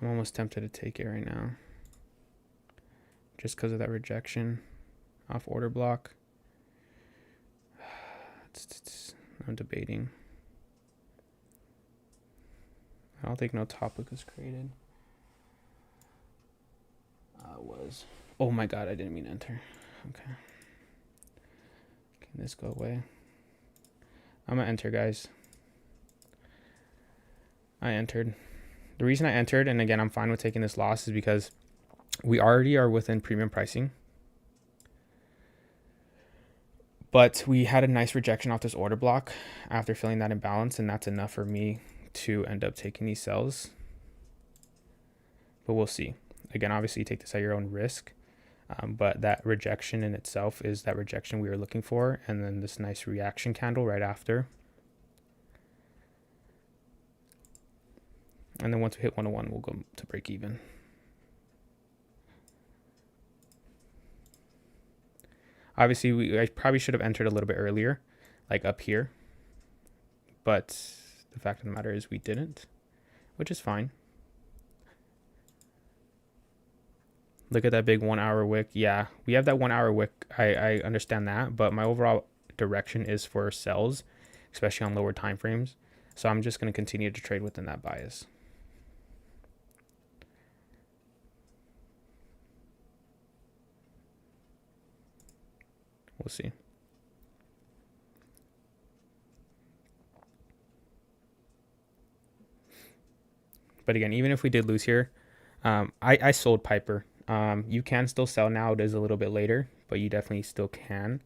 I'm almost tempted to take it right now, just because of that rejection off order block. I'm debating. I don't think no topic was created. Was. Oh my god, I didn't mean enter. Okay. Can this go away? I'm gonna enter, guys. I entered. The reason I entered, and again, I'm fine with taking this loss, is because we already are within premium pricing. But we had a nice rejection off this order block after filling that imbalance, and that's enough for me to end up taking these sells. But we'll see. Again, obviously you take this at your own risk, but that rejection in itself is that rejection we were looking for, and then this nice reaction candle right after. And then once we hit 101, we'll go to break even. Obviously, I probably should have entered a little bit earlier, like up here. But the fact of the matter is we didn't, which is fine. Look at that big 1 hour wick. Yeah, we have that 1 hour wick. I understand that, but my overall direction is for sells, especially on lower time frames. So I'm just going to continue to trade within that bias. We'll see. But again, even if we did lose here, I sold Piper. You can still sell now. It is a little bit later, but you definitely still can.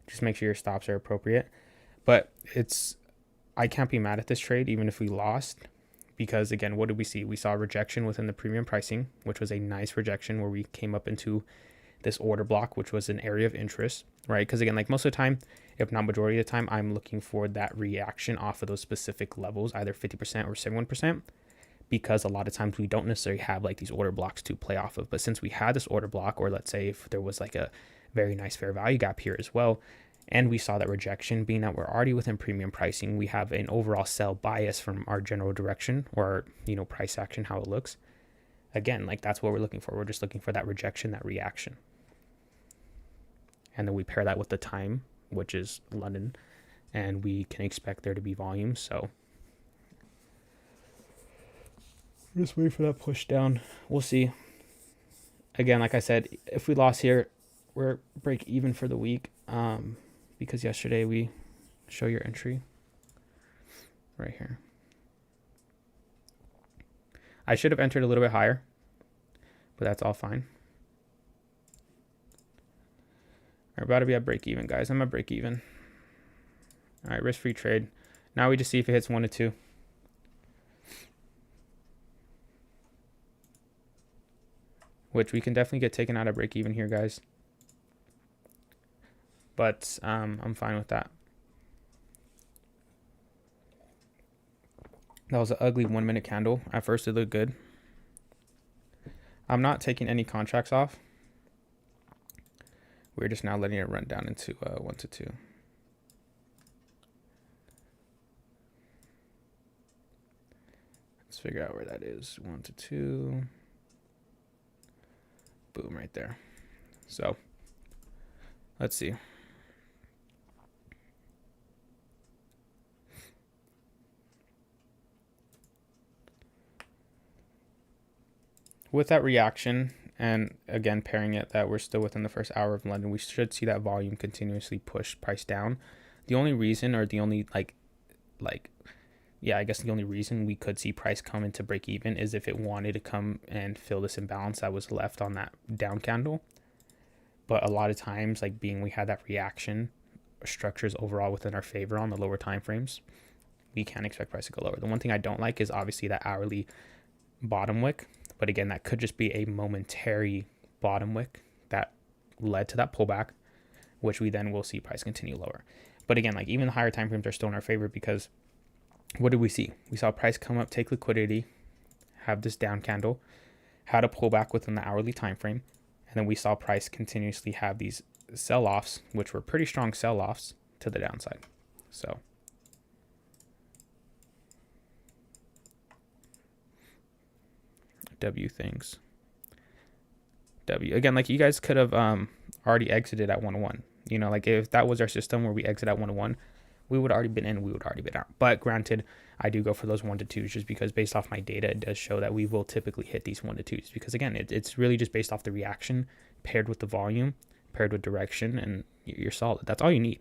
Just make sure your stops are appropriate. But I can't be mad at this trade, even if we lost, because again, what did we see? We saw a rejection within the premium pricing, which was a nice rejection where we came up into this order block, which was an area of interest, right? Because again, like most of the time, if not majority of the time, I'm looking for that reaction off of those specific levels, either 50% or 71%, because a lot of times we don't necessarily have like these order blocks to play off of. But since we had this order block, or let's say if there was like a very nice fair value gap here as well, and we saw that rejection, being that we're already within premium pricing, we have an overall sell bias from our general direction, or price action, how it looks. Again, like that's what we're looking for. We're just looking for that rejection, that reaction. And then we pair that with the time, which is London, and we can expect there to be volume. So just wait for that push down. We'll see. Again, like I said, if we lost here, we're break even for the week because yesterday we show your entry right here. I should have entered a little bit higher, but that's all fine. We're about to be at break even, guys. I'm at break even. All right, risk-free trade. Now we just see if it hits 1 to 2. Which we can definitely get taken out of break even here, guys. But I'm fine with that. That was an ugly 1 minute candle. At first it looked good. I'm not taking any contracts off. We're just now letting it run down into 1 to 2. Let's figure out where that is. 1 to 2. Boom, right there. So let's see. With that reaction, and again pairing it that we're still within the first hour of London, we should see that volume continuously push price down. The only reason, or the only I guess the only reason we could see price come into break even is if it wanted to come and fill this imbalance that was left on that down candle. But a lot of times, like being we had that reaction, structures overall within our favor on the lower time frames, we can't expect price to go lower. The one thing I don't like is obviously that hourly bottom wick. But again, that could just be a momentary bottom wick that led to that pullback, which we then will see price continue lower. But again, like even the higher time frames are still in our favor because what did we see? We saw price come up, take liquidity, have this down candle, had a pullback within the hourly time frame, and then we saw price continuously have these sell-offs, which were pretty strong sell-offs to the downside. So W things. W again, like you guys could have already exited at 101. You know, like if that was our system where we exit at 101, we would already been in, we would already been out. But granted, I do go for those 1 to 2s just because based off my data, it does show that we will typically hit these 1 to 2s because again, it's really just based off the reaction paired with the volume, paired with direction, and you're solid. That's all you need.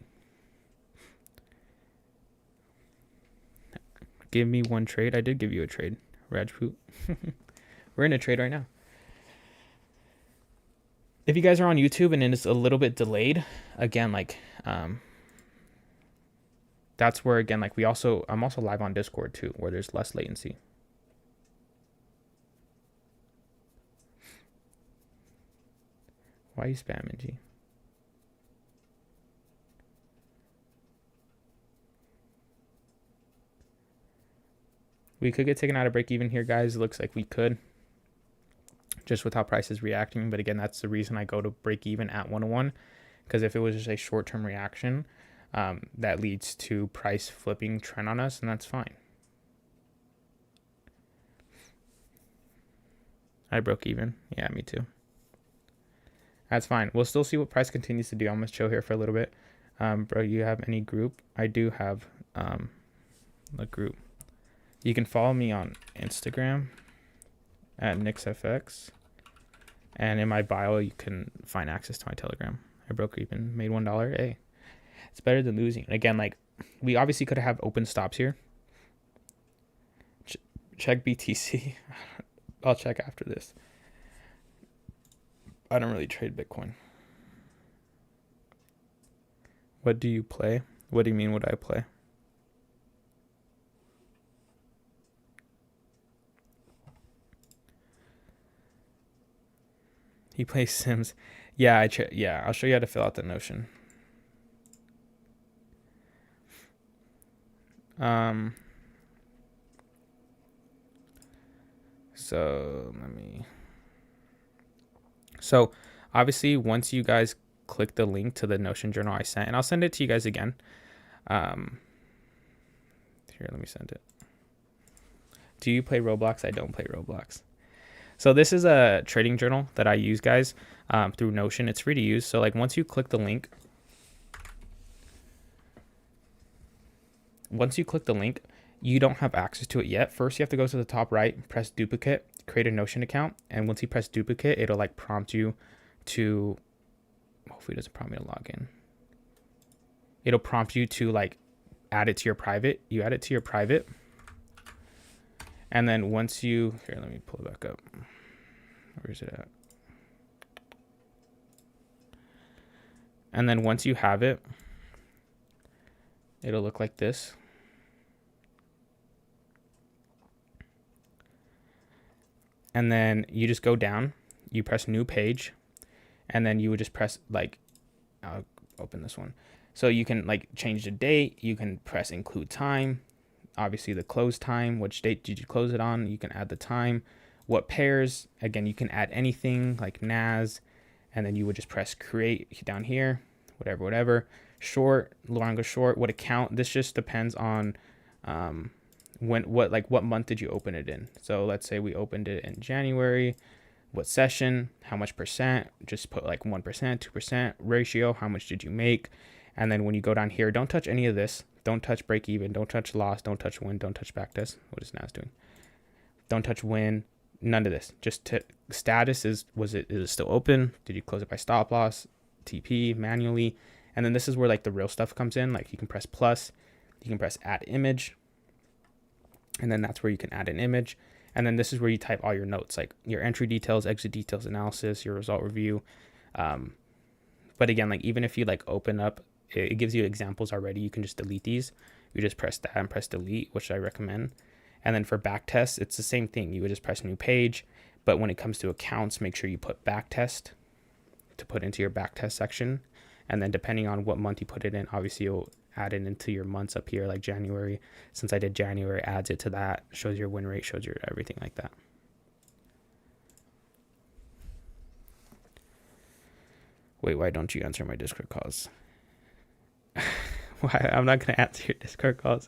Give me one trade. I did give you a trade, Rajput. We're in a trade right now. If you guys are on YouTube and it's a little bit delayed, again, like that's where again, like I'm also live on Discord too, where there's less latency. Why are you spamming, G? We could get taken out of break even here, guys. It looks like we could, just with how price is reacting. But again, that's the reason I go to break even at 101, because if it was just a short-term reaction, that leads to price flipping trend on us, and that's fine. I broke even. Yeah, me too. That's fine. We'll still see what price continues to do. I'm gonna chill here for a little bit. Bro, you have any group? I do have a group. You can follow me on Instagram at Niicksfx, and in my bio you can find access to my Telegram. I broke even, made $1. Hey, it's better than losing. Again, like we obviously could have open stops here. Check BTC. I'll check after this. I don't really trade Bitcoin. What do you play? What do you mean what I play? He plays Sims. Yeah, I'll show you how to fill out the Notion. So obviously once you guys click the link to the Notion journal I sent, and I'll send it to you guys again. Here, let me send it. Do you play Roblox? I don't play Roblox. So this is a trading journal that I use, guys, through Notion. It's free to use. So like once you click the link, you don't have access to it yet. First, you have to go to the top right, press duplicate, create a Notion account. And once you press duplicate, it'll like prompt you to hopefully it doesn't prompt me to log in. It'll prompt you to like add it to your private. You add it to your private. And then once you, here, let me pull it back up. Where is it at? And then once you have it, it'll look like this. And then you just go down, you press new page, and then you would just press like, I'll open this one. So you can like change the date, you can press include time, obviously the close time, which date did you close it on, you can add the time, what pairs, again, you can add anything like NAS, and then you would just press create down here, whatever, short, longer, short, what account, this just depends on what month did you open it in. So let's say we opened it in January, what session, how much percent, just put like 1%, 2% ratio, how much did you make? And then when you go down here, don't touch any of this. Don't touch break even, don't touch loss, don't touch win, don't touch backtest. What is NAS doing? Don't touch win, none of this. Just status is it still open? Did you close it by stop loss, TP, manually? And then this is where like the real stuff comes in. Like you can press plus, you can press add image, and then that's where you can add an image. And then this is where you type all your notes, like your entry details, exit details, analysis, your result review. But again, like even if you like open up, it gives you examples already. You can just delete these. You just press that and press delete, which I recommend. And then for backtest, it's the same thing. You would just press new page. But when it comes to accounts, make sure you put backtest to put into your backtest section. And then depending on what month you put it in, obviously you'll add it into your months up here, like January. Since I did January, adds it to that, shows your win rate, shows your everything like that. Wait, why don't you answer my Discord calls? Why? I'm not going to answer your Discord calls.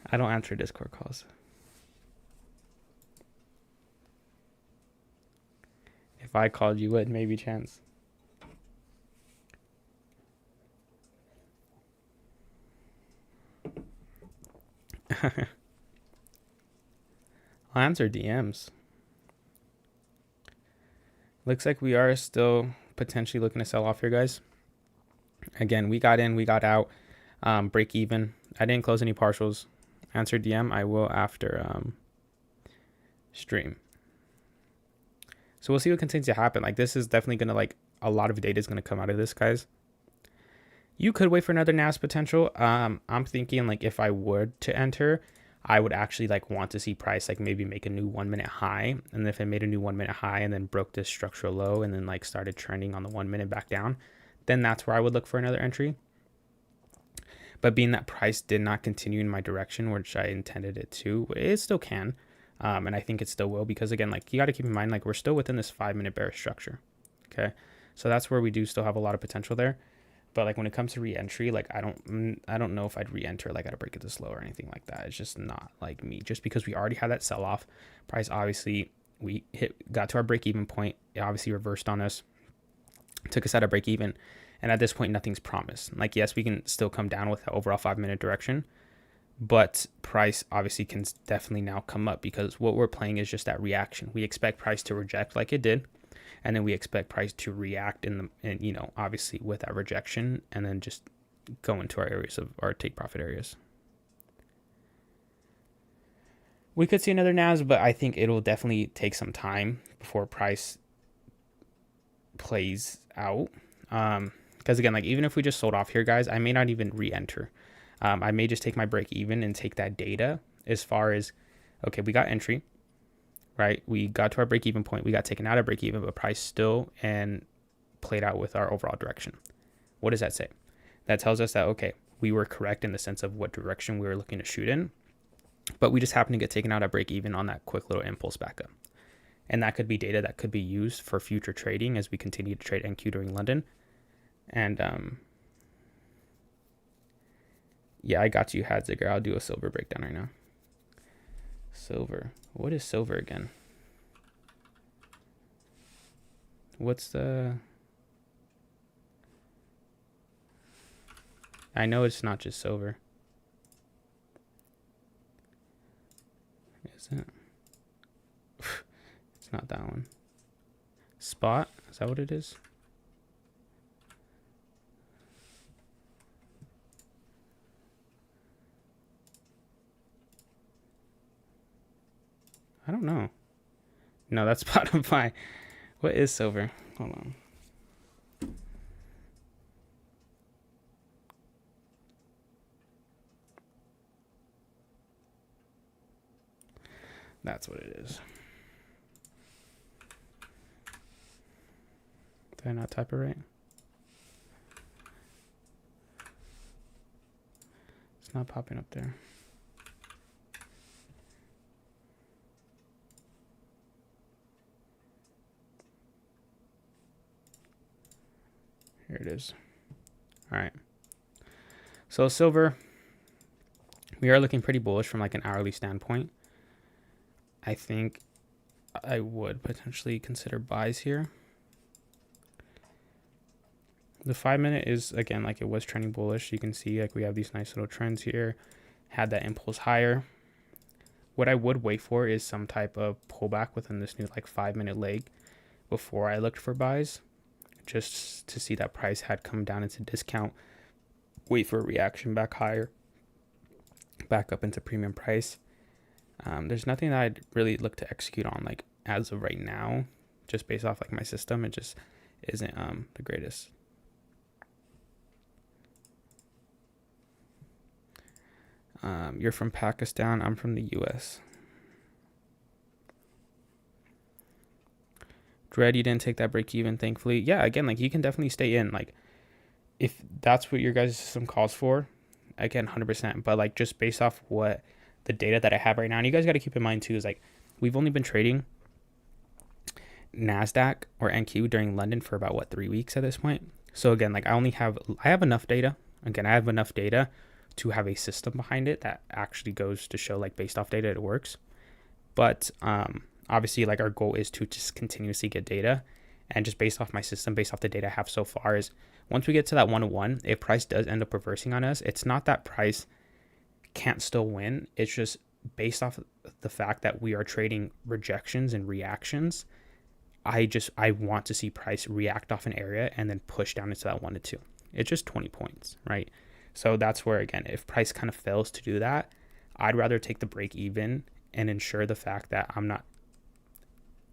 I don't answer Discord calls. If I called, you would, maybe chance. I'll answer DMs. Looks like we are still potentially looking to sell off here, guys. Again, we got in, we got out, break even. I didn't close any partials. Answer DM, I will after stream. So we'll see what continues to happen. Like this is definitely gonna like a lot of data is gonna come out of this, guys. You could wait for another NAS potential. I'm thinking like if I were to enter, I would actually like want to see price like maybe make a new 1 minute high, and if it made a new 1 minute high and then broke this structural low and then like started trending on the 1 minute back down, then that's where I would look for another entry. But being that price did not continue in my direction, which I intended it to, it still can. And I think it still will, because again, like you got to keep in mind, like we're still within this 5 minute bearish structure. Okay. So that's where we do still have a lot of potential there. But like when it comes to re-entry, like I don't know if I'd re-enter like at a break of this low or anything like that. It's just not like me, just because we already had that sell off price. Obviously we got to our break even point. It obviously reversed on us, took us out of break even. And at this point, nothing's promised. Like, yes, we can still come down with the overall 5 minute direction, but price obviously can definitely now come up, because what we're playing is just that reaction. We expect price to reject like it did, and then we expect price to react you know, obviously with that rejection, and then just go into our areas of our take profit areas. We could see another NAS, but I think it'll definitely take some time before price plays out. Because again, like even if we just sold off here, guys, I may not even re-enter. I may just take my break even and take that data as far as, okay, we got entry, right? We got to our break even point. We got taken out of break even, but price still and played out with our overall direction. What does that say? That tells us that, okay, we were correct in the sense of what direction we were looking to shoot in, but we just happened to get taken out at break even on that quick little impulse back up. And that could be data that could be used for future trading as we continue to trade NQ during London. And yeah, I got you, Hadzigger. I'll do a silver breakdown right now. Silver. What is silver again? What's the... I know it's not just silver. Is it? It's not that one. Spot? Is Is that what it is? I don't know. No, that's bottom buy. What is silver? Hold on. That's what it is. Did I not type it right? It's not popping up there. Here it is. All right. So silver, we are looking pretty bullish from like an hourly standpoint. I think I would potentially consider buys here. The 5 minute is, again, like it was trending bullish. You can see like we have these nice little trends here. Had that impulse higher. What I would wait for is some type of pullback within this new like 5 minute leg before I looked for buys, just to see that price had come down into discount. Wait for a reaction back higher, back up into premium price. There's nothing that I'd really look to execute on like as of right now, just based off like my system. It just isn't the greatest. You're from Pakistan. I'm from the US. Dread, you didn't take that break even, thankfully. Yeah, again, like you can definitely stay in. Like if that's what your guys' system calls for, again, 100%. But like just based off what the data that I have right now, and you guys got to keep in mind too, is like we've only been trading NASDAQ or NQ during London for about what, 3 weeks at this point. So again, like I have enough data. Again, I have enough data to have a system behind it that actually goes to show like based off data it works. But obviously like our goal is to just continuously get data, and just based off my system, based off the data I have so far, is once we get to that 1-to-1, if price does end up reversing on us, it's not that price can't still win. It's just based off the fact that we are trading rejections and reactions. I want to see price react off an area and then push down into that 1-to-2. It's just 20 points, right? So that's where, again, if price kind of fails to do that, I'd rather take the break even and ensure the fact that I'm not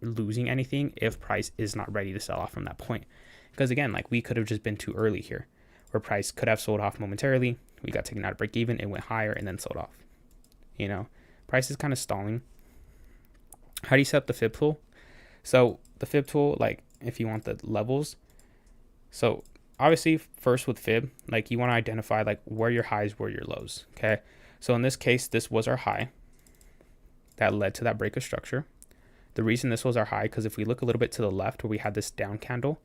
losing anything if price is not ready to sell off from that point. Because again, like we could have just been too early here, where price could have sold off momentarily. We got taken out of break even, it went higher and then sold off. You know, price is kind of stalling. How do you set up the fib tool? So the fib tool, like if you want the levels, so obviously first with fib, like you want to identify like where your highs, where your lows. Okay. So in this case, this was our high that led to that break of structure. The reason this was our high, because if we look a little bit to the left where we had this down candle,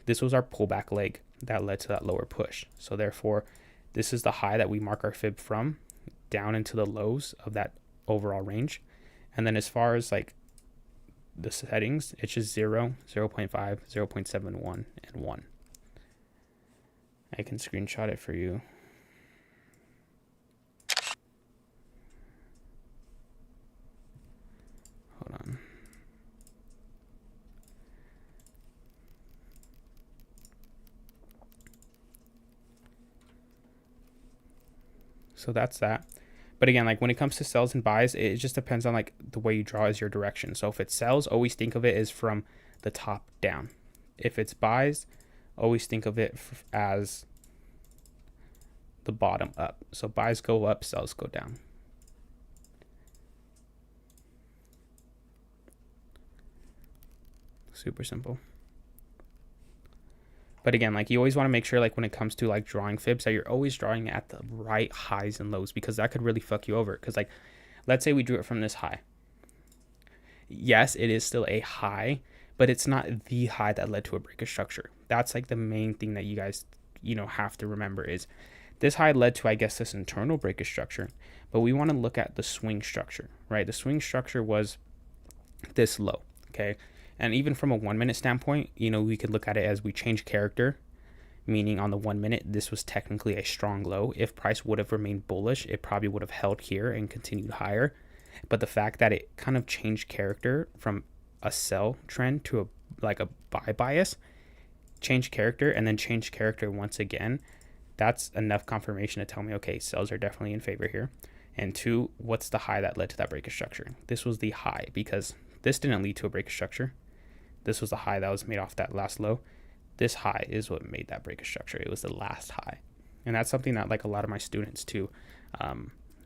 this was our pullback leg that led to that lower push. So therefore, this is the high that we mark our fib from down into the lows of that overall range. And then as far as like the settings, it's just 0, 0.5, 0.71, and 1. I can screenshot it for you. Hold on. So that's that. But again, like when it comes to sells and buys, it just depends on like the way you draw as your direction. So if it sells, always think of it as from the top down. If it's buys, always think of it as the bottom up. So buys go up, sells go down. Super simple. But again, like you always want to make sure like when it comes to like drawing fibs that you're always drawing at the right highs and lows, because that could really fuck you over. Because like, let's say we drew it from this high. Yes, it is still a high, but it's not the high that led to a break of structure. That's like the main thing that you guys, have to remember is this high led to, I guess, this internal break of structure, but we want to look at the swing structure, right? The swing structure was this low, okay? And even from a 1 minute standpoint, we could look at it as we change character, meaning on the 1 minute, this was technically a strong low. If price would have remained bullish, it probably would have held here and continued higher. But the fact that it kind of changed character from a sell trend to a buy bias, change character, and then change character once again, that's enough confirmation to tell me, okay, sells are definitely in favor here. And 2, what's the high that led to that break of structure? This was the high, because this didn't lead to a break of structure. This was the high that was made off that last low. This high is what made that break of structure. It was the last high. And that's something that like a lot of my students too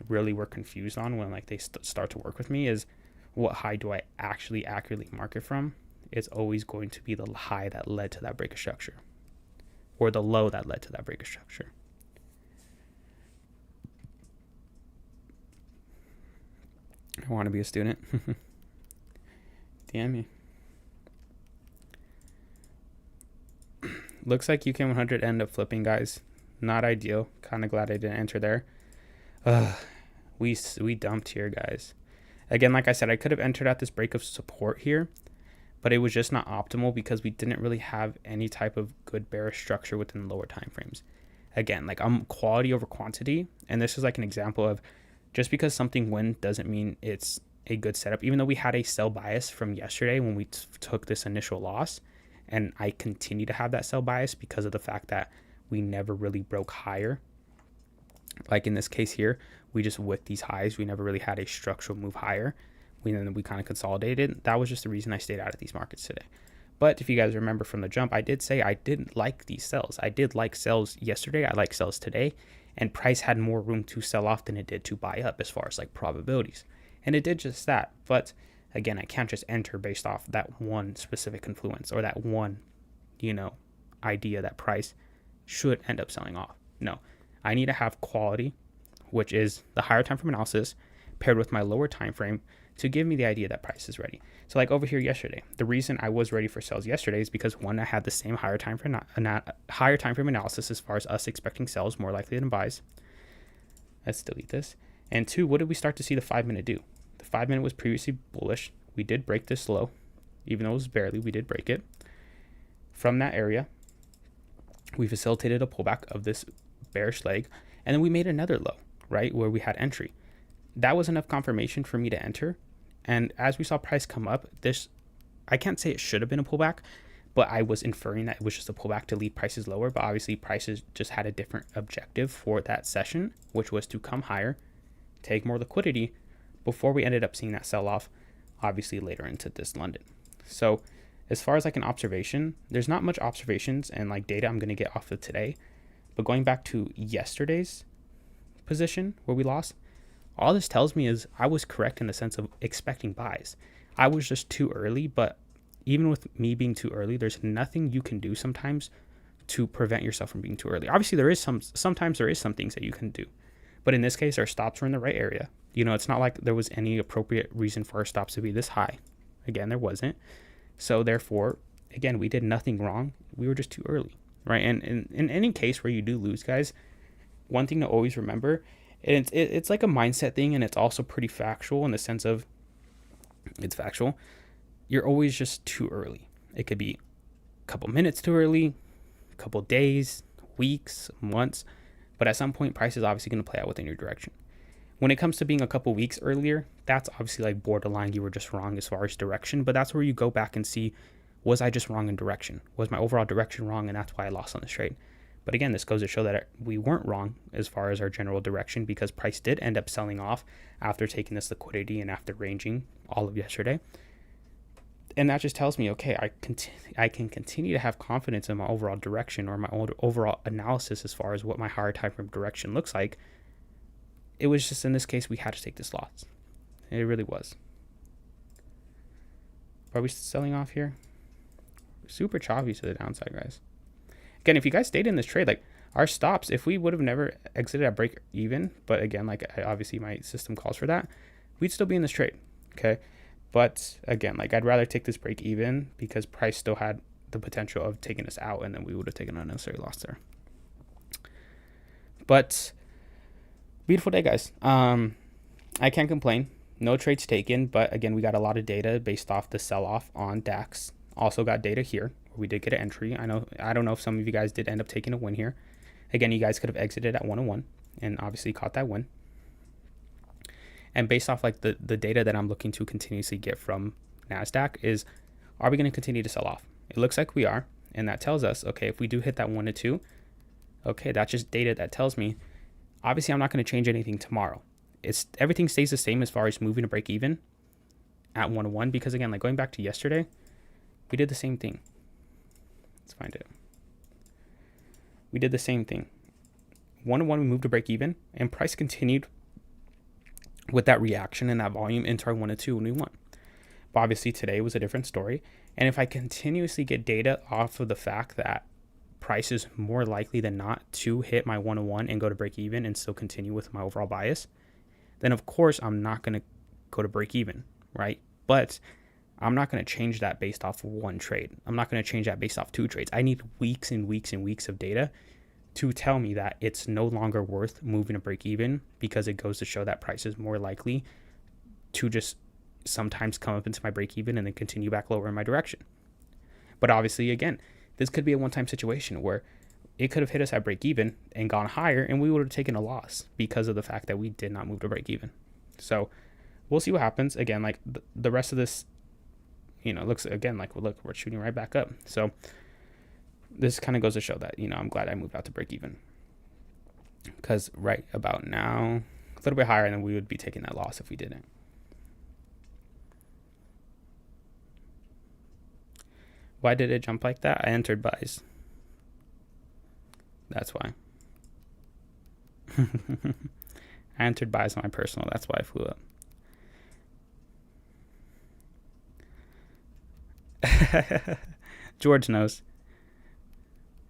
really were confused on when like they start to work with me, is what high do I actually accurately mark it from? It's always going to be the high that led to that break of structure, or the low that led to that break of structure. I want to be a student. Damn me. Looks like UK100 ended up flipping, guys. Not ideal. Kind of glad I didn't enter there. We dumped here, guys. Again, like I said, I could have entered at this break of support here, but it was just not optimal because we didn't really have any type of good bearish structure within lower time frames. Again, like I'm quality over quantity, and this is like an example of just because something went doesn't mean it's a good setup. Even though we had a sell bias from yesterday when we took this initial loss, and I continue to have that sell bias because of the fact that we never really broke higher. Like in this case here, we just with these highs, we never really had a structural move higher. We kind of consolidated. That was just the reason I stayed out of these markets today. But if you guys remember from the jump, I did say I didn't like these sells. I did like sells yesterday. I like sells today. And price had more room to sell off than it did to buy up as far as like probabilities. And it did just that. But again, I can't just enter based off that one specific influence or that one, idea that price should end up selling off. No, I need to have quality, which is the higher time frame analysis paired with my lower time frame to give me the idea that price is ready. So like over here yesterday, the reason I was ready for sales yesterday is because one, I had the same higher time frame analysis as far as us expecting sells more likely than buys. Let's delete this. And 2, what did we start to see the 5-minute do? The 5-minute was previously bullish. We did break this low, even though it was barely, we did break it. From that area, we facilitated a pullback of this bearish leg, and then we made another low, right, where we had entry. That was enough confirmation for me to enter. And as we saw price come up, I can't say it should have been a pullback, but I was inferring that it was just a pullback to lead prices lower. But obviously prices just had a different objective for that session, which was to come higher, take more liquidity before we ended up seeing that sell off, obviously later into this London. So as far as like an observation, there's not much observations and like data I'm going to get off of today. But going back to yesterday's position where we lost, all this tells me is I was correct in the sense of expecting buys. I was just too early, but even with me being too early, there's nothing you can do sometimes to prevent yourself from being too early. Obviously, sometimes there is some things that you can do. But in this case, our stops were in the right area. It's not like there was any appropriate reason for our stops to be this high. Again, there wasn't. So therefore, again, we did nothing wrong. We were just too early, right? And in any case where you do lose, guys, one thing to always remember, and it's like a mindset thing, and it's also pretty factual in the sense of it's factual. You're always just too early. It could be a couple minutes too early, a couple days, weeks, months, but at some point, price is obviously going to play out within your direction. When it comes to being a couple weeks earlier, that's obviously like borderline. You were just wrong as far as direction, but that's where you go back and see, was I just wrong in direction? Was my overall direction wrong, and that's why I lost on this trade? But again, this goes to show that we weren't wrong as far as our general direction, because price did end up selling off after taking this liquidity and after ranging all of yesterday. And that just tells me, okay, I can continue to have confidence in my overall direction or my overall analysis as far as what my higher time frame direction looks like. It was just in this case, we had to take this loss. It really was. Are we selling off here? Super choppy to the downside, guys. Again, if you guys stayed in this trade, like our stops, if we would have never exited at break even, but again, like obviously my system calls for that, we'd still be in this trade, okay? But again, like I'd rather take this break even because price still had the potential of taking us out, and then we would have taken an unnecessary loss there. But beautiful day, guys. I can't complain. No trades taken, but again, we got a lot of data based off the sell-off on DAX. Also got data here. We did get an entry. I don't know if some of you guys did end up taking a win here. Again, you guys could have exited at 101 and obviously caught that win. And based off like the data that I'm looking to continuously get from NASDAQ is, are we going to continue to sell off? It looks like we are. And that tells us, okay, if we do hit that 1 to 2, okay, that's just data that tells me, obviously I'm not going to change anything tomorrow. Everything stays the same as far as moving to break even at 1 to 1, because again, like going back to yesterday, we did the same thing. Let's find it. We did the same thing. 1 to 1, we moved to break even, and price continued with that reaction and that volume into our 1 to 2 when we won. But obviously today was a different story. And if I continuously get data off of the fact that price is more likely than not to hit my 1 to 1 and go to break even and still continue with my overall bias, then of course I'm not going to go to break even, right? But I'm not going to change that based off of one trade. I'm not going to change that based off 2 trades. I need weeks and weeks and weeks of data to tell me that it's no longer worth moving to break even, because it goes to show that price is more likely to just sometimes come up into my break even and then continue back lower in my direction. But obviously, again, this could be a one-time situation where it could have hit us at break even and gone higher, and we would have taken a loss because of the fact that we did not move to break even. So we'll see what happens. Again, like the rest of this, looks again like, look, we're shooting right back up. So this kind of goes to show that, I'm glad I moved out to break even, because right about now, a little bit higher, and then we would be taking that loss if we didn't. Why did it jump like that? I entered buys. That's why. I entered buys on my personal. That's why I flew up. George knows.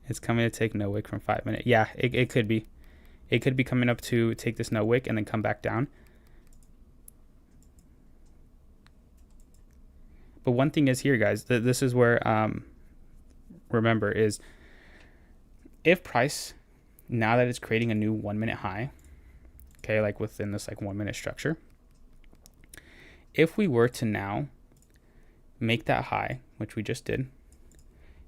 It's coming to take no wick from 5 minutes. Yeah, it could be. It could be coming up to take this no wick and then come back down. But one thing is here, guys, this is where, remember, is if price, now that it's creating a new 1 minute high, okay, like within this like 1 minute structure, if we were to now make that high, which we just did,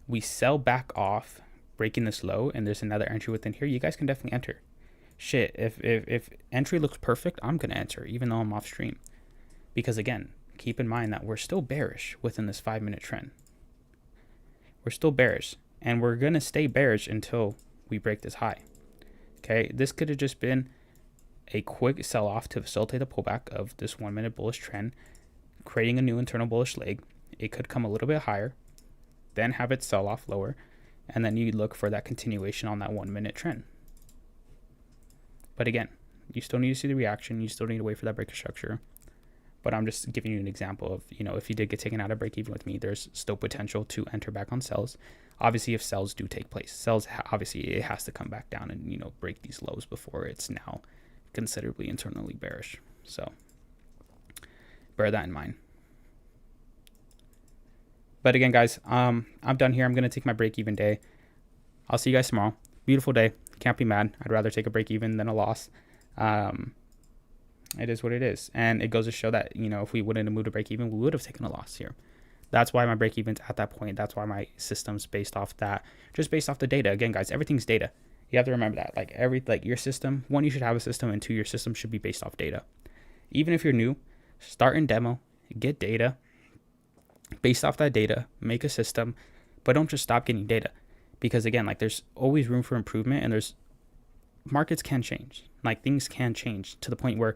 we sell back off, breaking this low, and there's another entry within here, you guys can definitely enter. Shit, if entry looks perfect, I'm going to enter, even though I'm off stream. Because again, keep in mind that we're still bearish within this 5 minute trend. We're still bearish, and we're going to stay bearish until we break this high. Okay, this could have just been a quick sell off to facilitate the pullback of this 1 minute bullish trend, creating a new internal bullish leg. It could come a little bit higher, then have it sell off lower, and then you look for that continuation on that 1 minute trend. But again, you still need to see the reaction. You still need to wait for that break of structure. But I'm just giving you an example of, if you did get taken out of break even with me, there's still potential to enter back on sells. Obviously, if sells do take place, obviously it has to come back down and, break these lows before it's now considerably internally bearish. So bear that in mind. But again, guys, I'm done here. I'm going to take my break even day. I'll see you guys tomorrow. Beautiful day. Can't be mad. I'd rather take a break even than a loss. It is what it is. And it goes to show that, if we wouldn't have moved to break even, we would have taken a loss here. That's why my break even's at that point. That's why my system's based off that, just based off the data. Again, guys, everything's data. You have to remember that. Like your system, one, you should have a system, and two, your system should be based off data. Even if you're new, start in demo, get data. Based off that data, make a system, but don't just stop getting data. Because again, there's always room for improvement, and markets can change. Things can change to the point where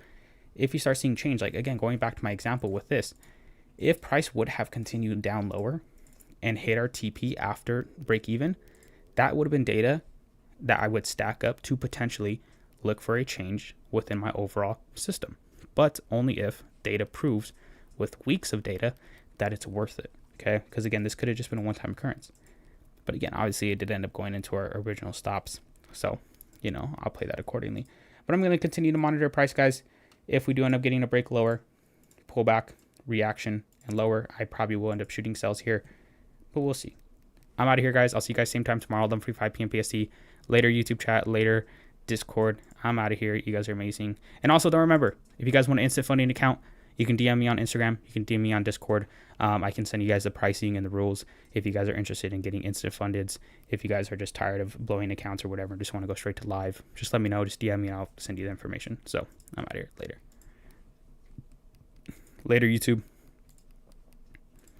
if you start seeing change, again, going back to my example with this, if price would have continued down lower and hit our TP after break even, that would have been data that I would stack up to potentially look for a change within my overall system. But only if data proves with weeks of data that it's worth it. Okay. Because again, this could have just been a one-time occurrence. But again, obviously it did end up going into our original stops. So, I'll play that accordingly. But I'm going to continue to monitor price, guys. If we do end up getting a break lower, pullback, reaction, and lower, I probably will end up shooting sells here. But we'll see. I'm out of here, guys. I'll see you guys same time tomorrow, 11:45 p.m. PST. Later YouTube chat, later Discord. I'm out of here. You guys are amazing. And also, don't remember, if you guys want an instant funding account, you can DM me on Instagram. You can DM me on Discord. I can send you guys the pricing and the rules if you guys are interested in getting instant fundeds. If you guys are just tired of blowing accounts or whatever, just want to go straight to live, just let me know. Just DM me and I'll send you the information. So I'm out of here. Later, YouTube.